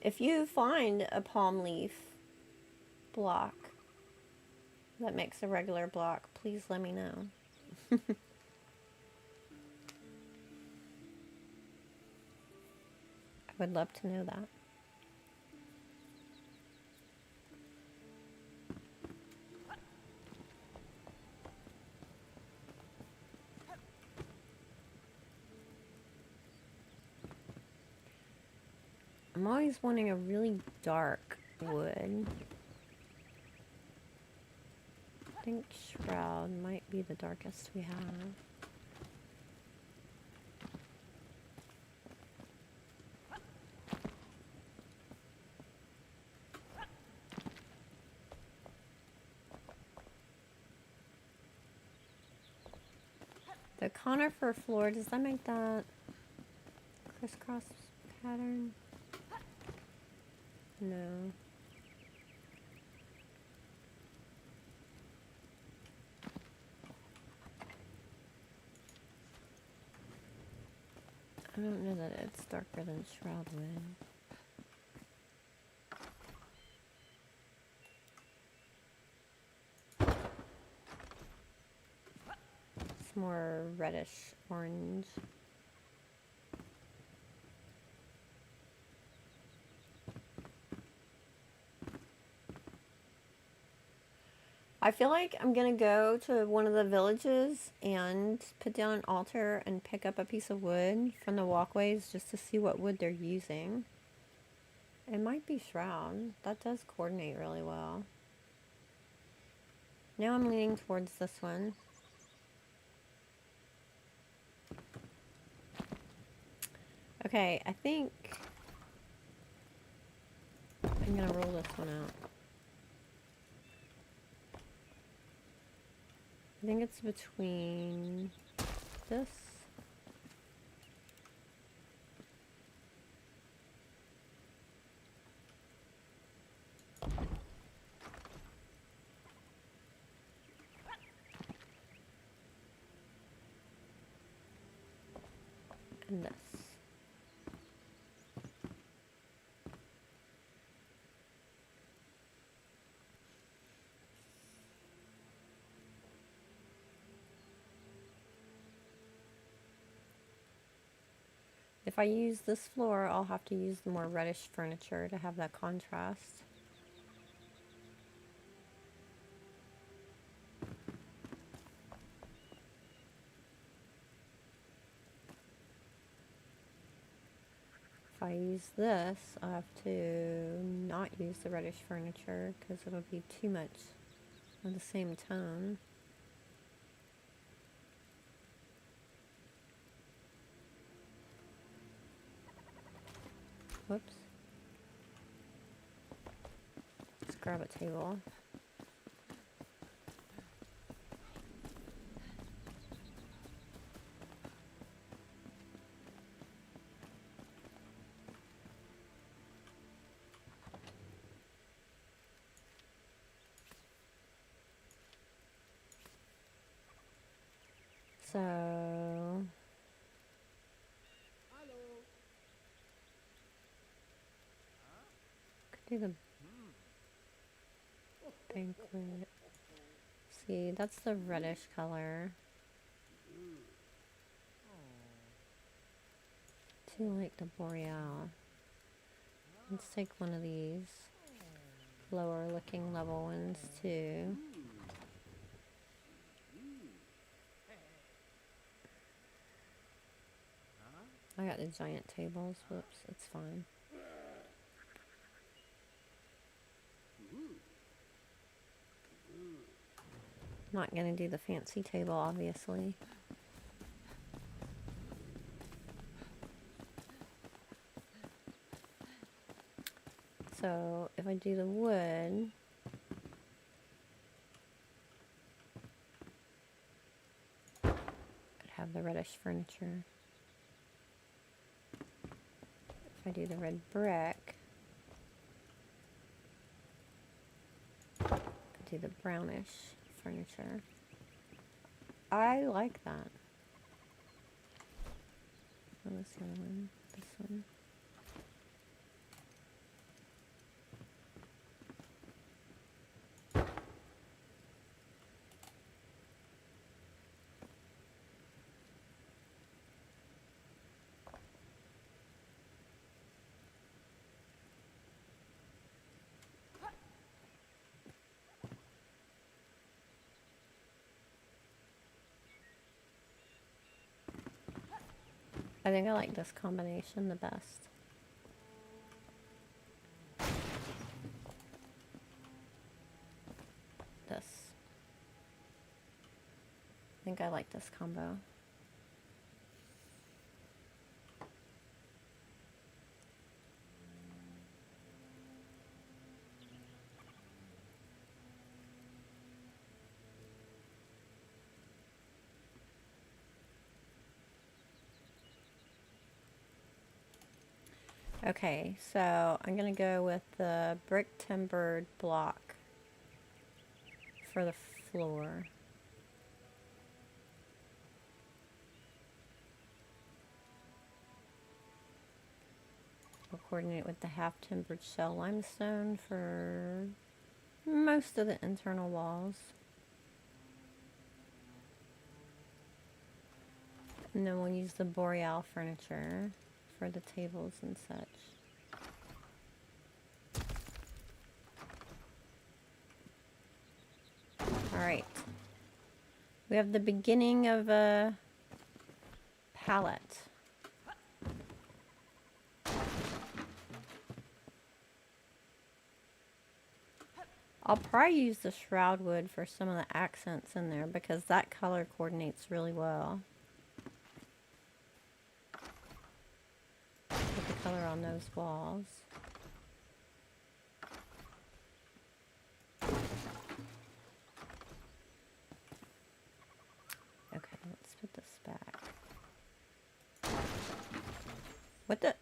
If you find a palm leaf block that makes a regular block, please let me know. I would love to know that. I'm always wanting a really dark wood. I think Shroud might be the darkest we have. The conifer floor, does that make that crisscross pattern? No. I don't know that it's darker than Shrouded. It's more reddish orange. I feel like I'm gonna go to one of the villages and put down an altar and pick up a piece of wood from the walkways just to see what wood they're using. It might be Shroud. That does coordinate really well. Now I'm leaning towards this one. Okay, I think I'm gonna roll this one out. I think it's between this and this. If I use this floor, I'll have to use the more reddish furniture to have that contrast. If I use this, I'll have to not use the reddish furniture because it'll be too much of the same tone. Whoops. Let's grab a table. So could do the banquet. See, that's the reddish color. Too like the boreal. Let's take one of these lower looking level ones too. I got the giant tables. Whoops, it's fine. Not gonna do the fancy table, obviously. So if I do the wood, I'd have the reddish furniture. If I do the red brick, I do the brownish furniture. I like that. Oh, this other one. This one. I think I like this combination the best. This. I think I like this combo. Okay, so I'm gonna go with the brick timbered block for the floor. I'll coordinate with the half timbered shell limestone for most of the internal walls. And then we'll use the boreal furniture for the tables and such. Alright. We have the beginning of a palette. I'll probably use the shroud wood for some of the accents in there because that color coordinates really well with the color on those walls. Okay, let's put this back. What the?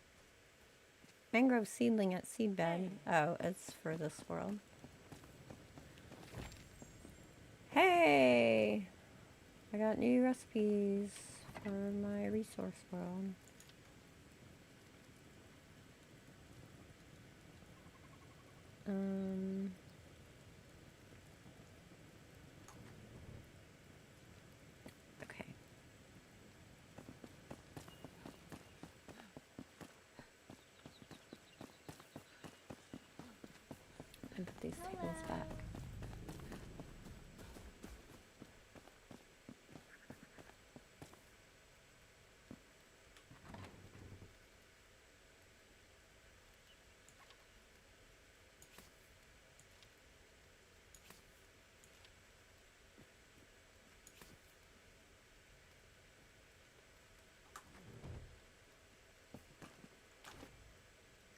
Mangrove seedling at seedbed. Oh, it's for this world. Hey! I got new recipes for my resource world. Okay. And put these tables back.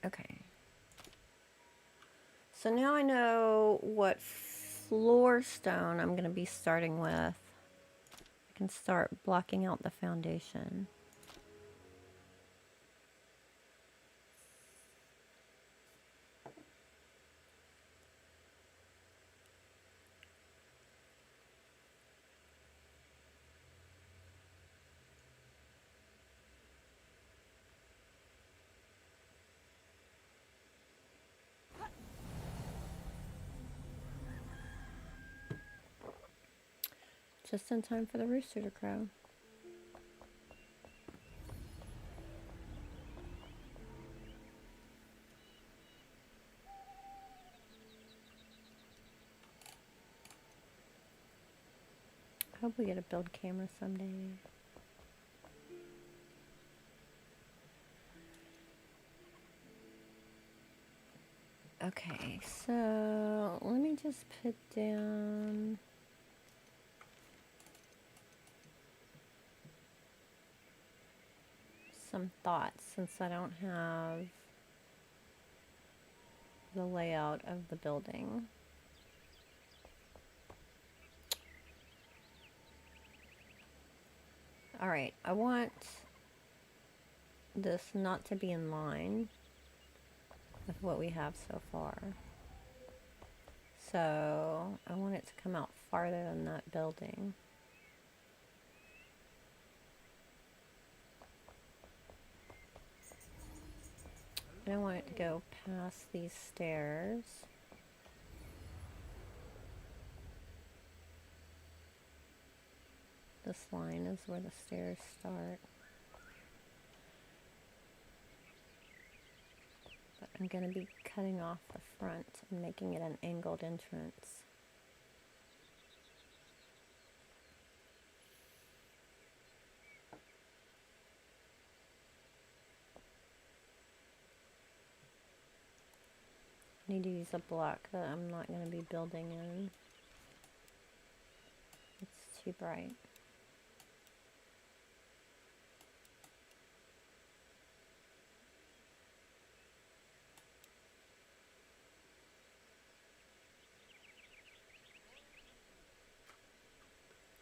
Okay. So now I know what floor stone I'm going to be starting with. I can start blocking out the foundation. Just in time for the rooster to crow. I hope we get a build camera someday. Okay, so let me just put down some thoughts since I don't have the layout of the building. All right, I want this not to be in line with what we have so far. So I want it to come out farther than that building. And I want it to go past these stairs. This line is where the stairs start. But I'm going to be cutting off the front and making it an angled entrance. I need to use a block that I'm not going to be building in. It's too bright.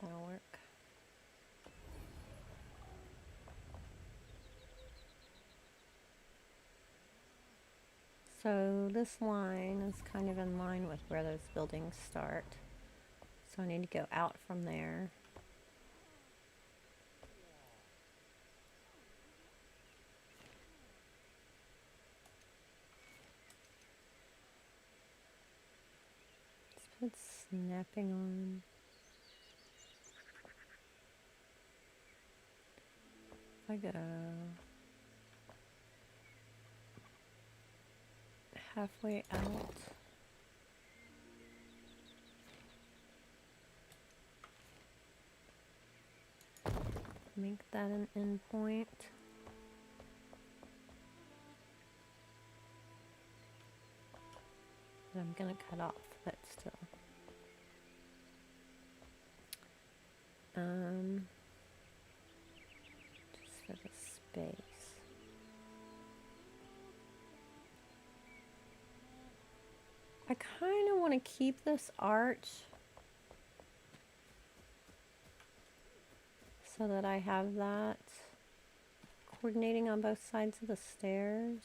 That'll work. So this line is kind of in line with where those buildings start. So I need to go out from there. Let's put snapping on. If I go halfway out, make that an end point. Then gonna cut off, but still. Just for the space. I kind of want to keep this arch so that I have that coordinating on both sides of the stairs.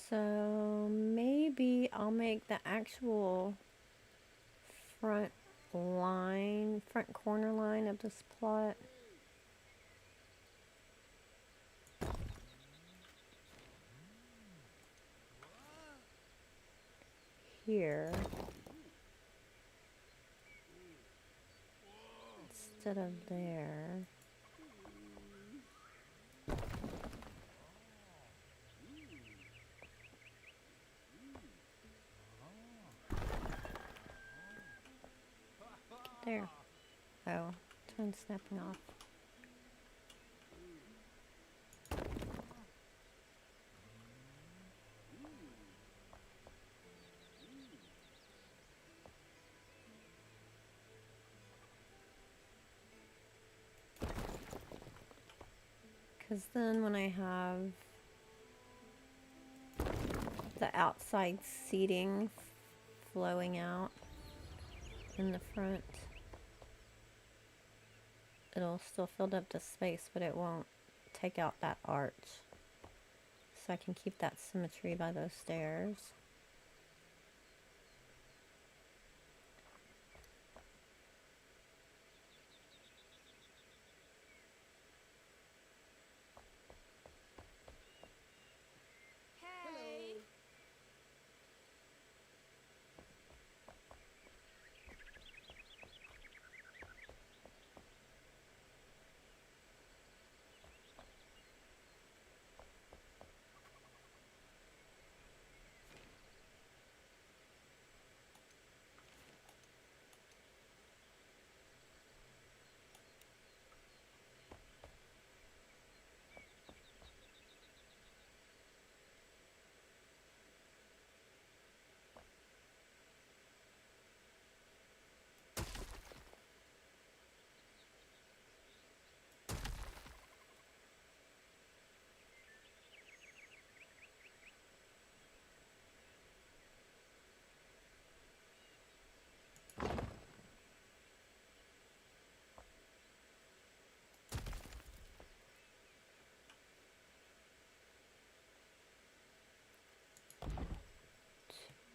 So maybe I'll make the actual front corner line of this plot here instead of there. There. Oh, turn snapping off. Because then when I have the outside seating flowing out in the front, it'll still fill up the space, but it won't take out that arch. So I can keep that symmetry by those stairs.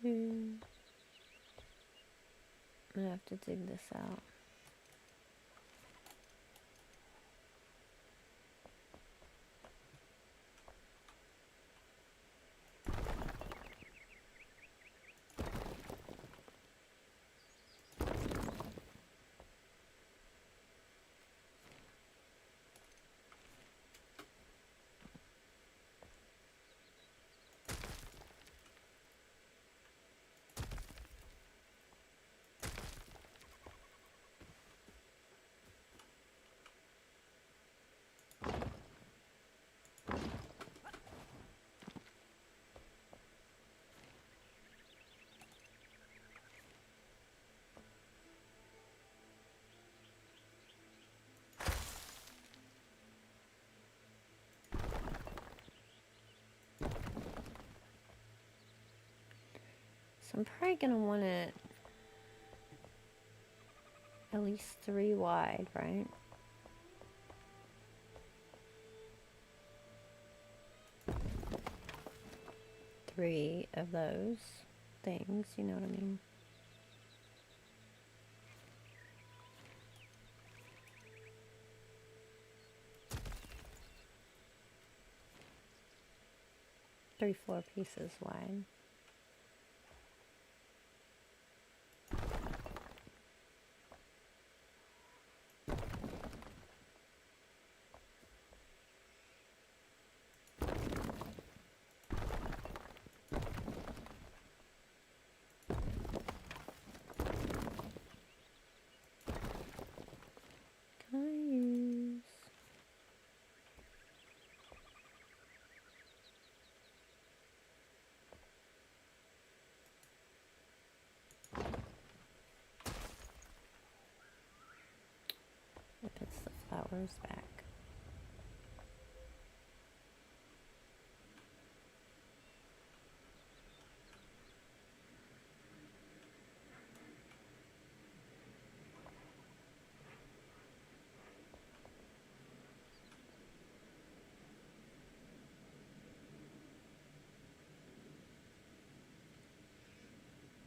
I'm gonna have to dig this out. I'm probably gonna want it at least 3 wide, right? Three of those things, you know what I mean? Three floor pieces wide. It puts the flowers back.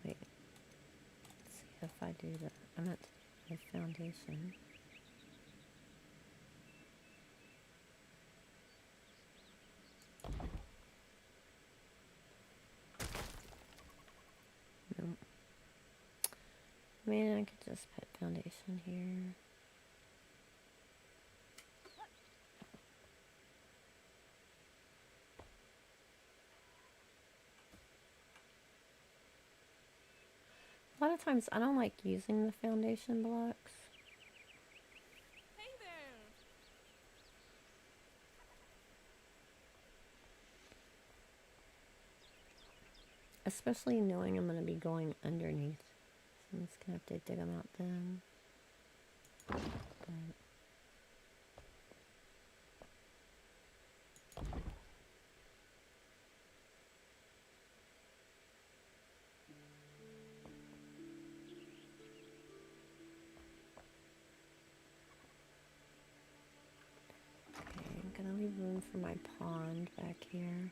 Wait, let's see if I do the, I'm not the foundation. No. I mean, I could just put foundation here. A lot of times I don't like using the foundation blocks. Hey there. Especially knowing I'm going to be going underneath. So I'm just going to have to dig them out then. But okay, I'm going to leave room for my pond back here.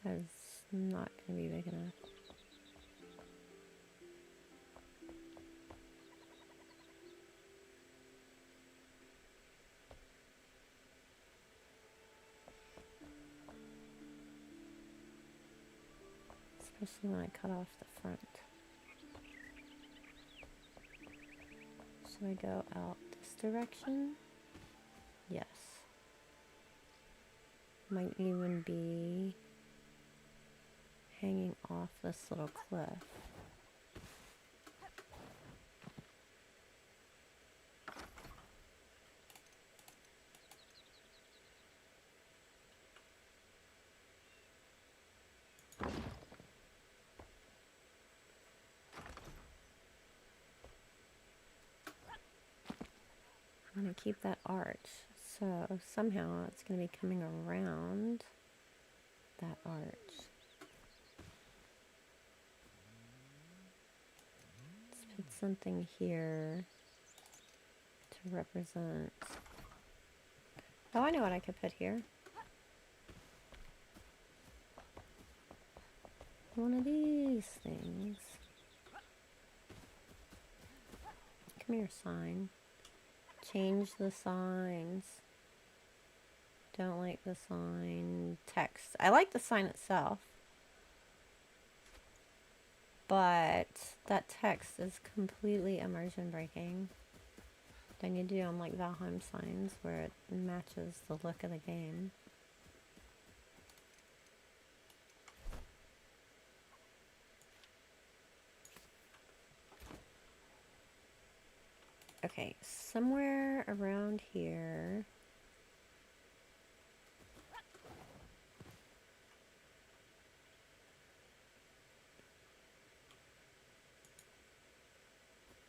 That's not going to be big enough. Especially when I cut off the front. Should I go out this direction? Yes. Might even be hanging off this little cliff. I'm going to keep that arch. So somehow it's going to be coming around that arch. Let's put something here to represent. Oh, I know what I could put here. One of these things. Come here, sign. Change the signs. Don't like the sign. Text. I like the sign itself. But that text is completely immersion breaking. I need to do them like Valheim signs where it matches the look of the game. Okay, somewhere around here.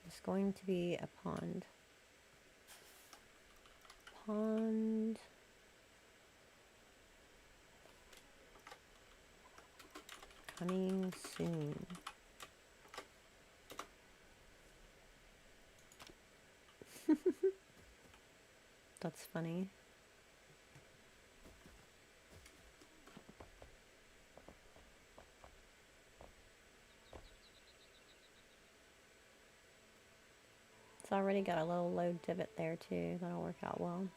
Just going to be a pond. Pond. Coming soon. That's funny. It's already got a little low divot there too. That'll work out well.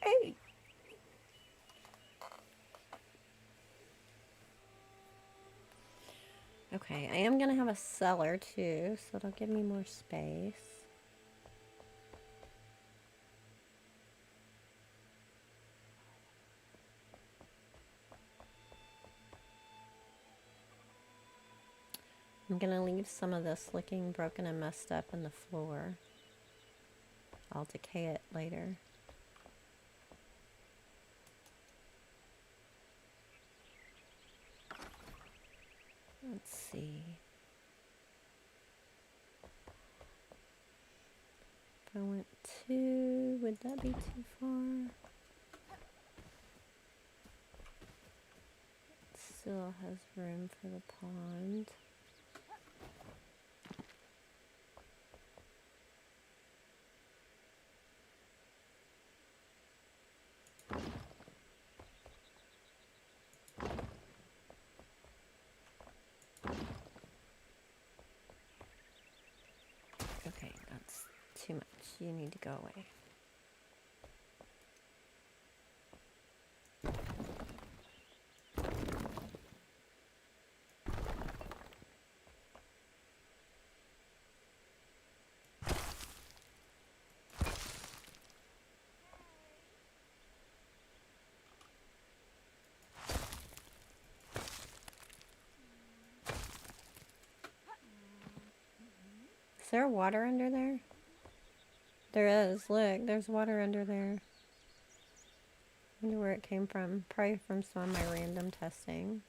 Hey! Okay, I am gonna have a cellar too, so it'll give me more space. I'm gonna leave some of this looking broken and messed up in the floor. I'll decay it later. Let's see. If I went 2, would that be too far? It still has room for the pond. Okay, that's too much. You need to go away. Is there water under there? There is. Look, there's water under there. I wonder where it came from. Probably from some of my random testing.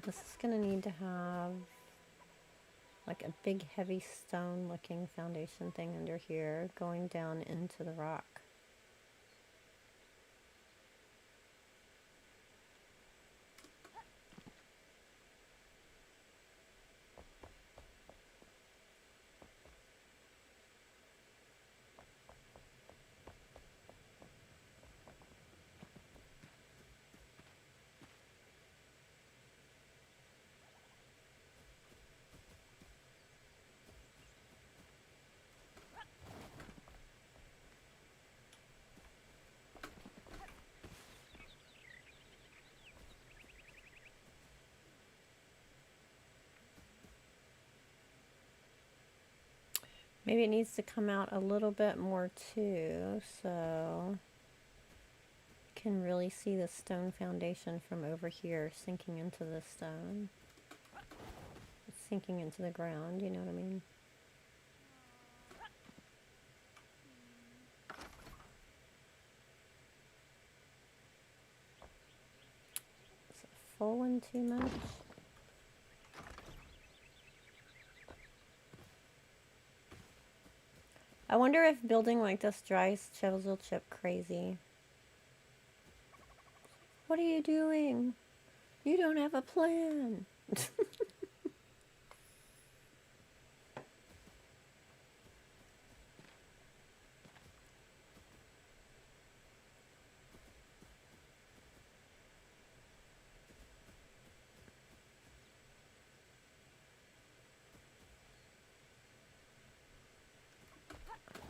This is gonna need to have like a big heavy stone looking foundation thing under here going down into the rock. Maybe it needs to come out a little bit more too, so you can really see the stone foundation from over here sinking into the stone. It's sinking into the ground, you know what I mean? Is a full one too much? I wonder if building like this drives Chisel Chip crazy. What are you doing? You don't have a plan.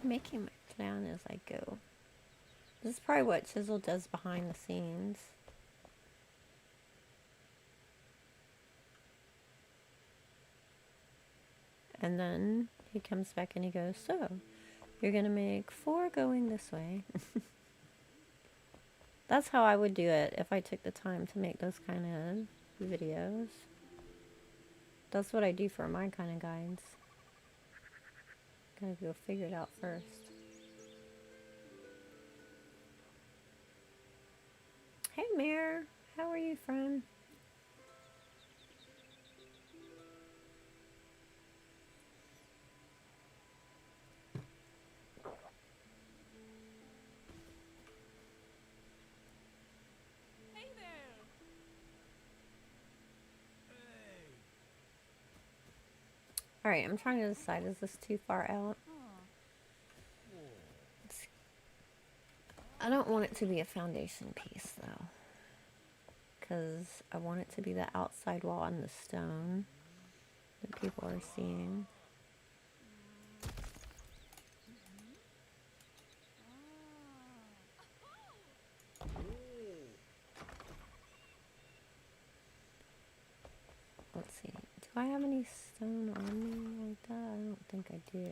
Making my plan as I go. This is probably what Chisel does behind the scenes. And then he comes back and he goes, so, you're going to make 4 going this way. That's how I would do it if I took the time to make those kind of videos. That's what I do for my kind of guides. Gotta go figure it out first. Hey, Mare. How are you, friend? Hey there. Alright, I'm trying to decide, is this too far out? I don't want it to be a foundation piece, though. Because I want it to be the outside wall and the stone that people are seeing. Let's see. Do I have any stone on me like that? I don't think I do.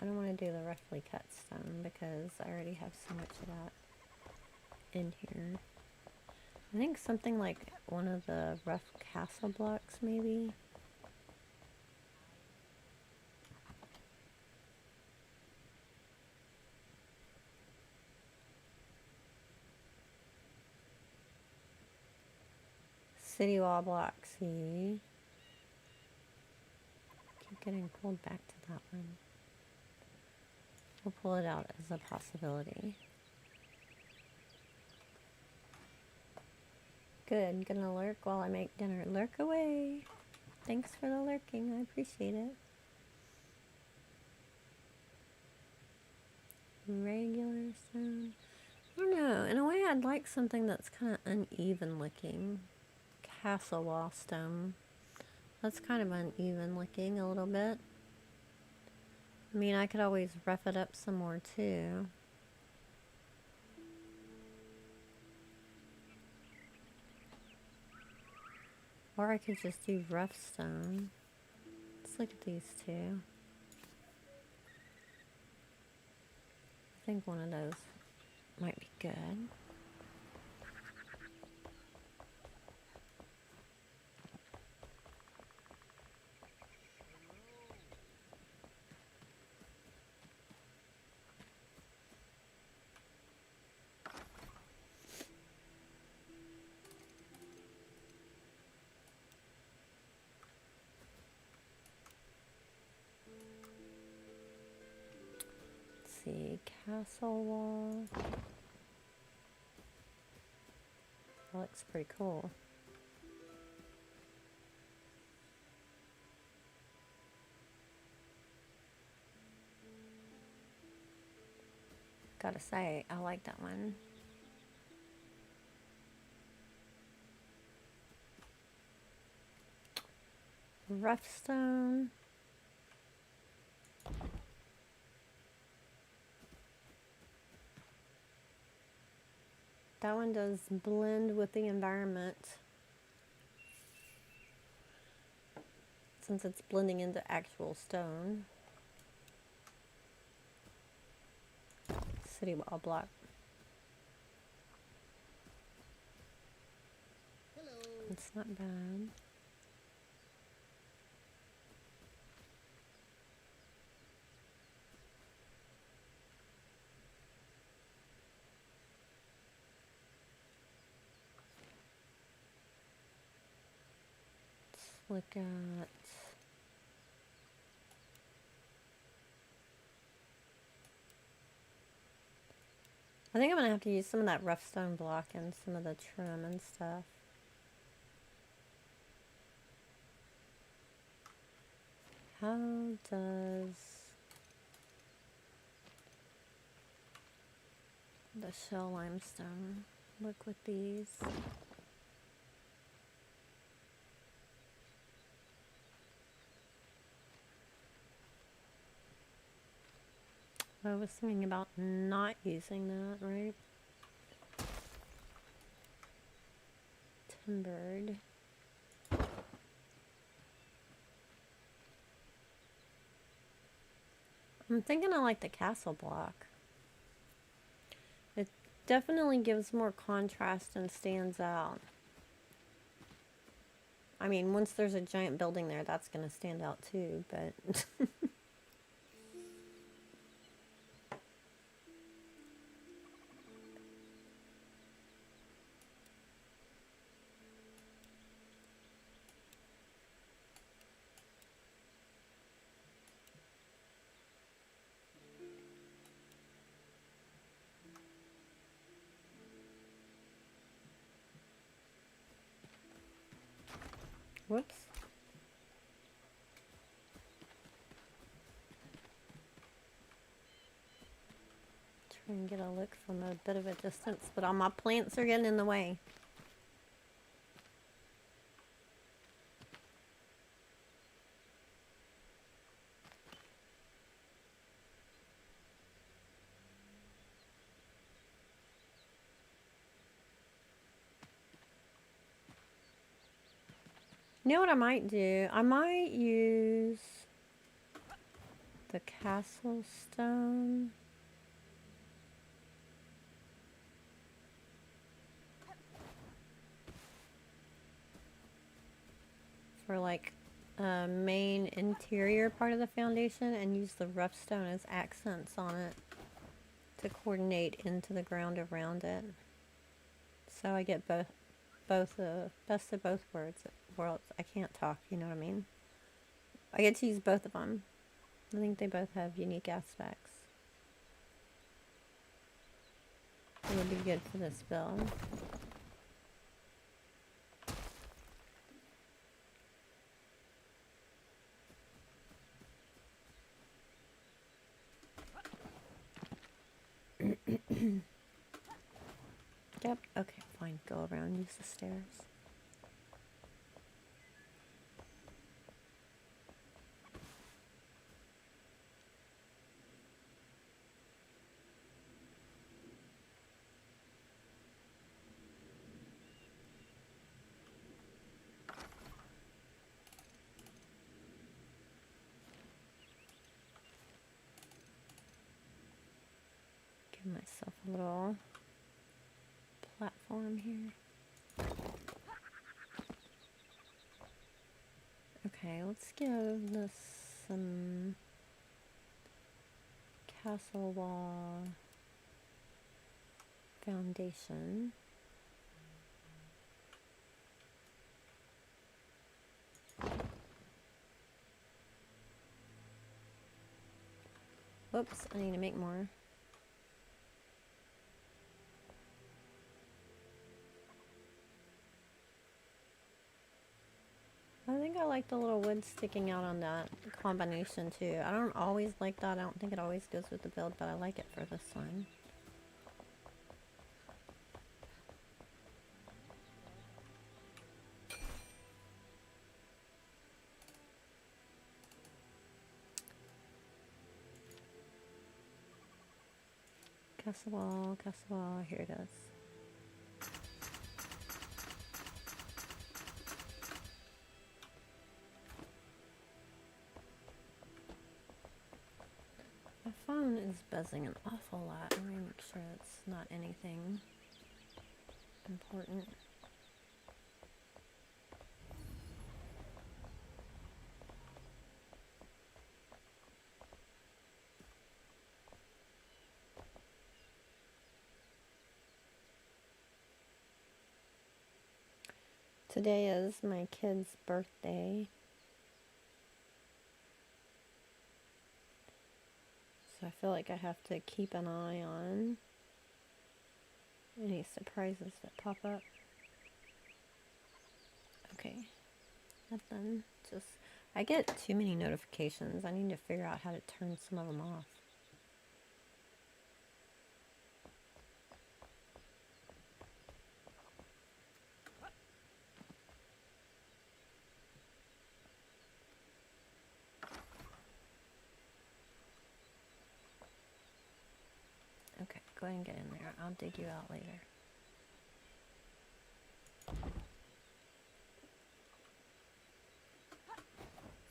I don't want to do the roughly cut stone because I already have so much of that in here. I think something like one of the rough castle blocks, maybe. City wall block, see? Keep getting pulled back to that one. We'll pull it out as a possibility. Good, gonna lurk while I make dinner. Lurk away! Thanks for the lurking, I appreciate it. Regular stone. I don't know, in a way I'd like something that's kind of uneven looking. Castle wall stone. That's kind of uneven looking a little bit. I mean, I could always rough it up some more too. Or I could just do rough stone. Let's look at these two. I think one of those might be good. See, castle wall. That looks pretty cool. Gotta say, I like that one. Rough stone. That one does blend with the environment. Since it's blending into actual stone. City wall block. Hello. It's not bad. look at... I think I'm gonna have to use some of that rough stone block and some of the trim and stuff. How does the shell limestone look with these? I was thinking about not using that, right? Timbered. I'm thinking I like the castle block. It definitely gives more contrast and stands out. I mean, once there's a giant building there, that's going to stand out too, but... Whoops. Try and get a look from a bit of a distance, but all my plants are getting in the way. You know what I might do? I might use the castle stone. For like a main interior part of the foundation and use the rough stone as accents on it to coordinate into the ground around it. So I get best of both worlds. I can't talk, you know what I mean? I get to use both of them. I think they both have unique aspects. It would be good for this build. Yep, okay, fine. Go around, use the stairs. Give myself a little platform here. Okay, let's give this some castle wall foundation. Whoops, I need to make more. I think I like the little wood sticking out on that combination too. I don't always like that. I don't think it always goes with the build, but I like it for this one. Castle wall, here it is. My phone is buzzing an awful lot. I'm gonna make sure it's not anything important. Today is my kid's birthday. So I feel like I have to keep an eye on any surprises that pop up. Okay, nothing. Just, I get too many notifications. I need to figure out how to turn some of them off. Okay, go ahead and get in there. I'll dig you out later.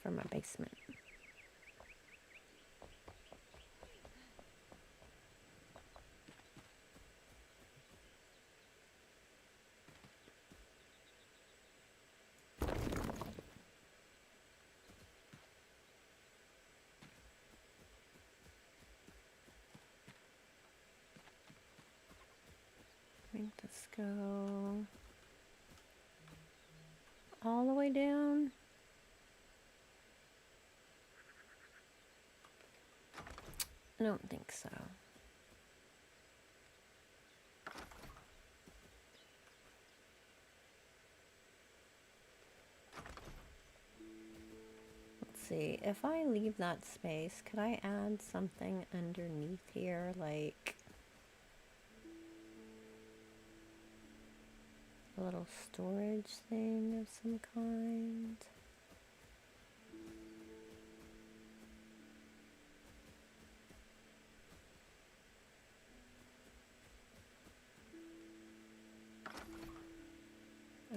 From my basement. Make this go all the way down. I don't think so. Let's see, if I leave that space, could I add something underneath here, like a little storage thing of some kind?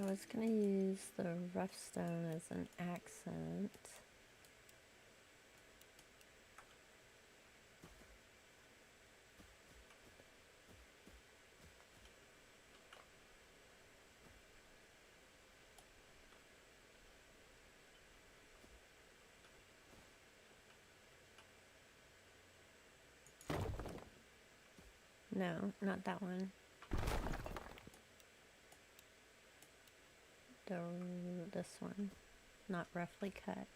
I was gonna use the rough stone as an accent. No, not that one. This one, not roughly cut.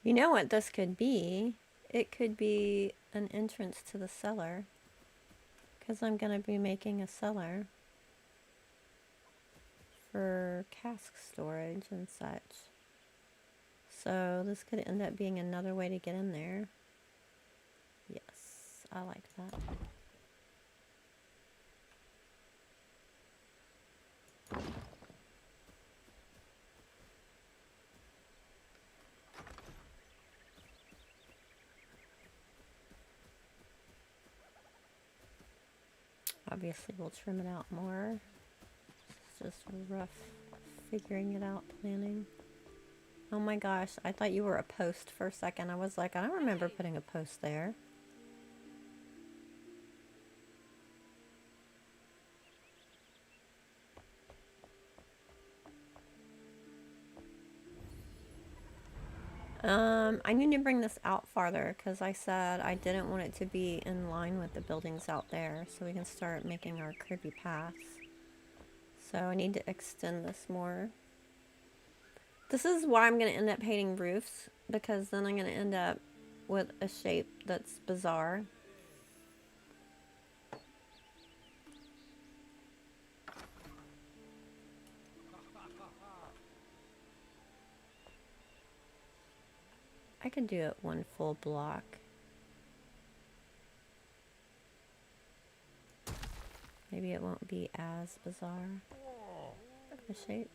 You know what this could be? It could be an entrance to the cellar, because I'm going to be making a cellar for cask storage and such. So this could end up being another way to get in there. Yes, I like that. Obviously we'll trim it out more. It's just rough figuring it out planning. Oh my gosh, I thought you were a post for a second. I was like, I don't remember putting a post there. I need to bring this out farther because I said I didn't want it to be in line with the buildings out there, so we can start making our creepy paths. So I need to extend this more. This is why I'm going to end up painting roofs, because then I'm going to end up with a shape that's bizarre. I could do it one full block. Maybe it won't be as bizarre of a shape.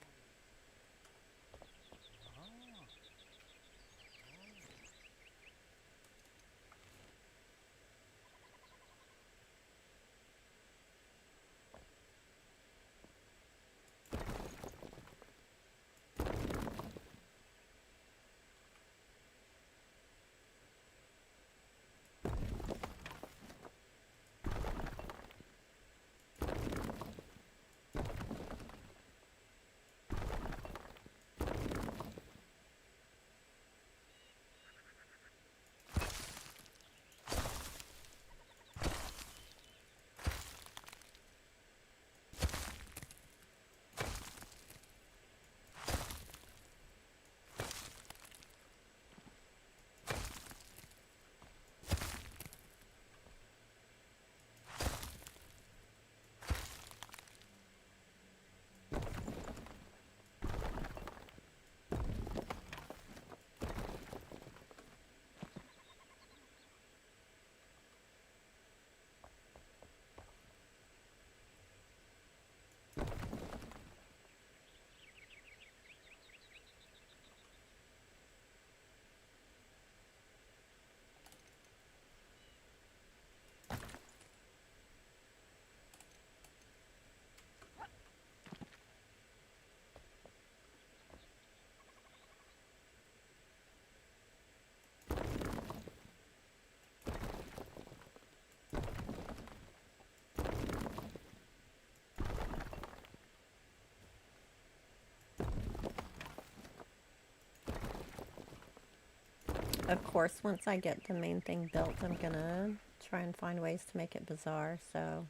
Of course, once I get the main thing built, I'm gonna try and find ways to make it bizarre, so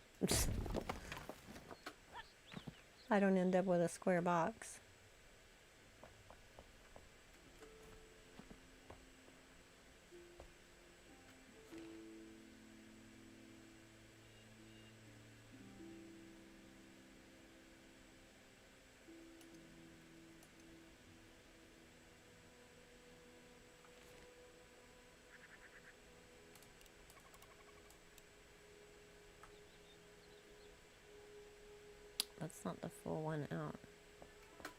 I don't end up with a square box. That's not the full one out.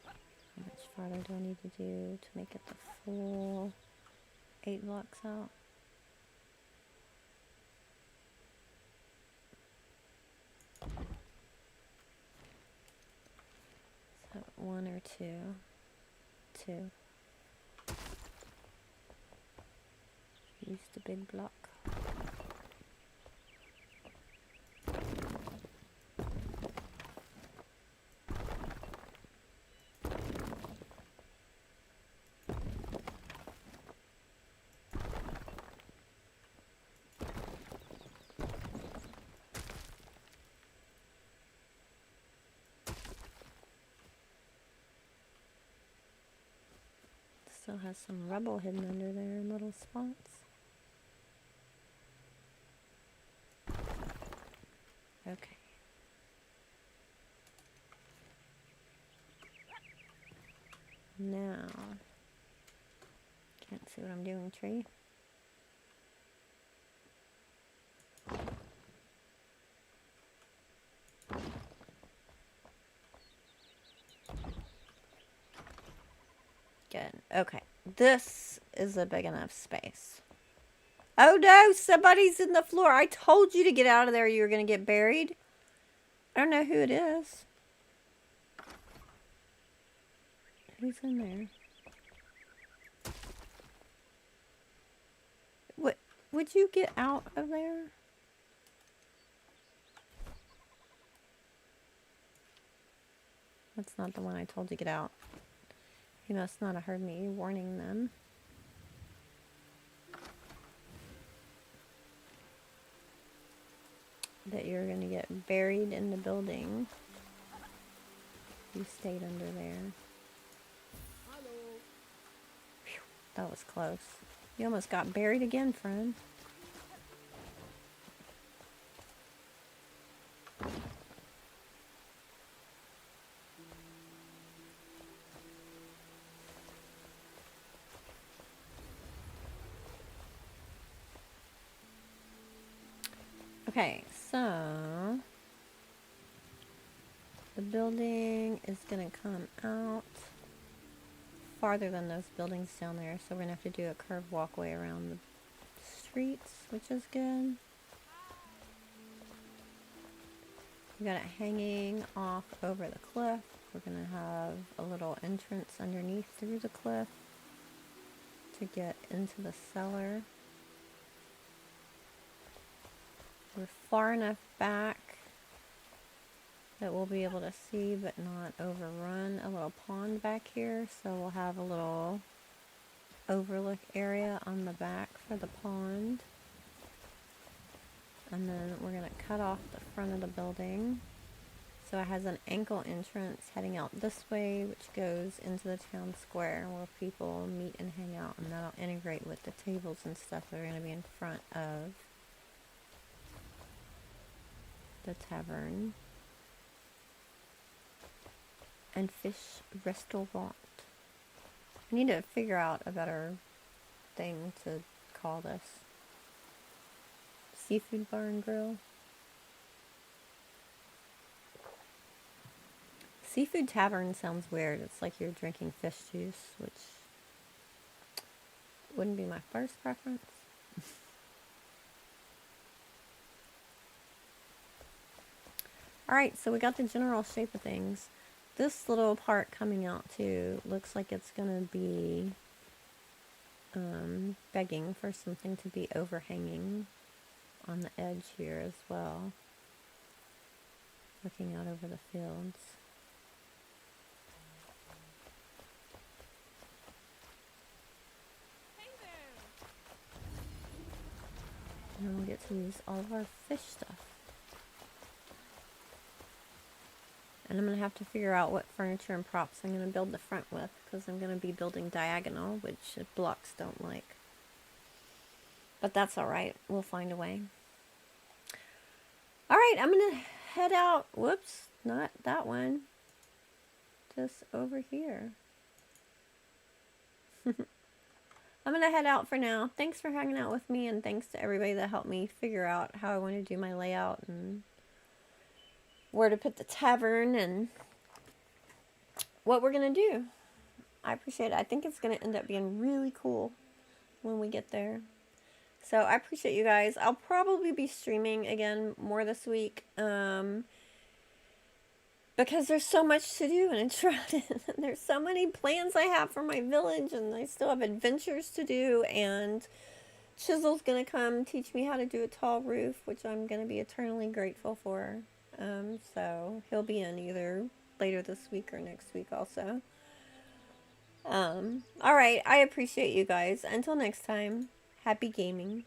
How much farther do I need to do to make it the full 8 blocks out? So 1 or 2? 2. Use the big block. Still has some rubble hidden under there in little spots. Okay. Now, can't see what I'm doing, tree. Good. Okay. This is a big enough space. Oh no, somebody's in the floor. I told you to get out of there. You were going to get buried. I don't know who it is. Who's in there? What? Would you get out of there? That's not the one I told you to get out. He must not have heard me warning them. That you're going to get buried in the building. You stayed under there. Hello. Whew, that was close. You almost got buried again, friend. Okay, so the building is going to come out farther than those buildings down there, so we're going to have to do a curved walkway around the streets, which is good. We got it hanging off over the cliff. We're going to have a little entrance underneath through the cliff to get into the cellar. We're far enough back that we'll be able to see but not overrun a little pond back here, so we'll have a little overlook area on the back for the pond. And then we're going to cut off the front of the building so it has an ankle entrance heading out this way, which goes into the town square where people meet and hang out, and that'll integrate with the tables and stuff that are going to be in front of the tavern and fish restaurant. I need to figure out a better thing to call this. Seafood bar and grill. Seafood tavern sounds weird. It's like you're drinking fish juice, which wouldn't be my first preference. Alright, so we got the general shape of things. This little part coming out too looks like it's going to be begging for something to be overhanging on the edge here as well. Looking out over the fields. Hey there. use all of our fish stuff. And I'm going to have to figure out what furniture and props I'm going to build the front with, because I'm going to be building diagonal, which blocks don't like. But that's alright. We'll find a way. Alright, I'm going to head out. Whoops, not that one. Just over here. I'm going to head out for now. Thanks for hanging out with me, and thanks to everybody that helped me figure out how I want to do my layout and where to put the tavern and what we're going to do. I appreciate it. I think it's going to end up being really cool when we get there. So I appreciate you guys. I'll probably be streaming again more this week. Because there's so much to do in Enshrouded. There's so many plans I have for my village, and I still have adventures to do, and Chisel's gonna come teach me how to do a tall roof, which I'm gonna be eternally grateful for. So he'll be in either later this week or next week also. Alright, I appreciate you guys. Until next time, happy gaming.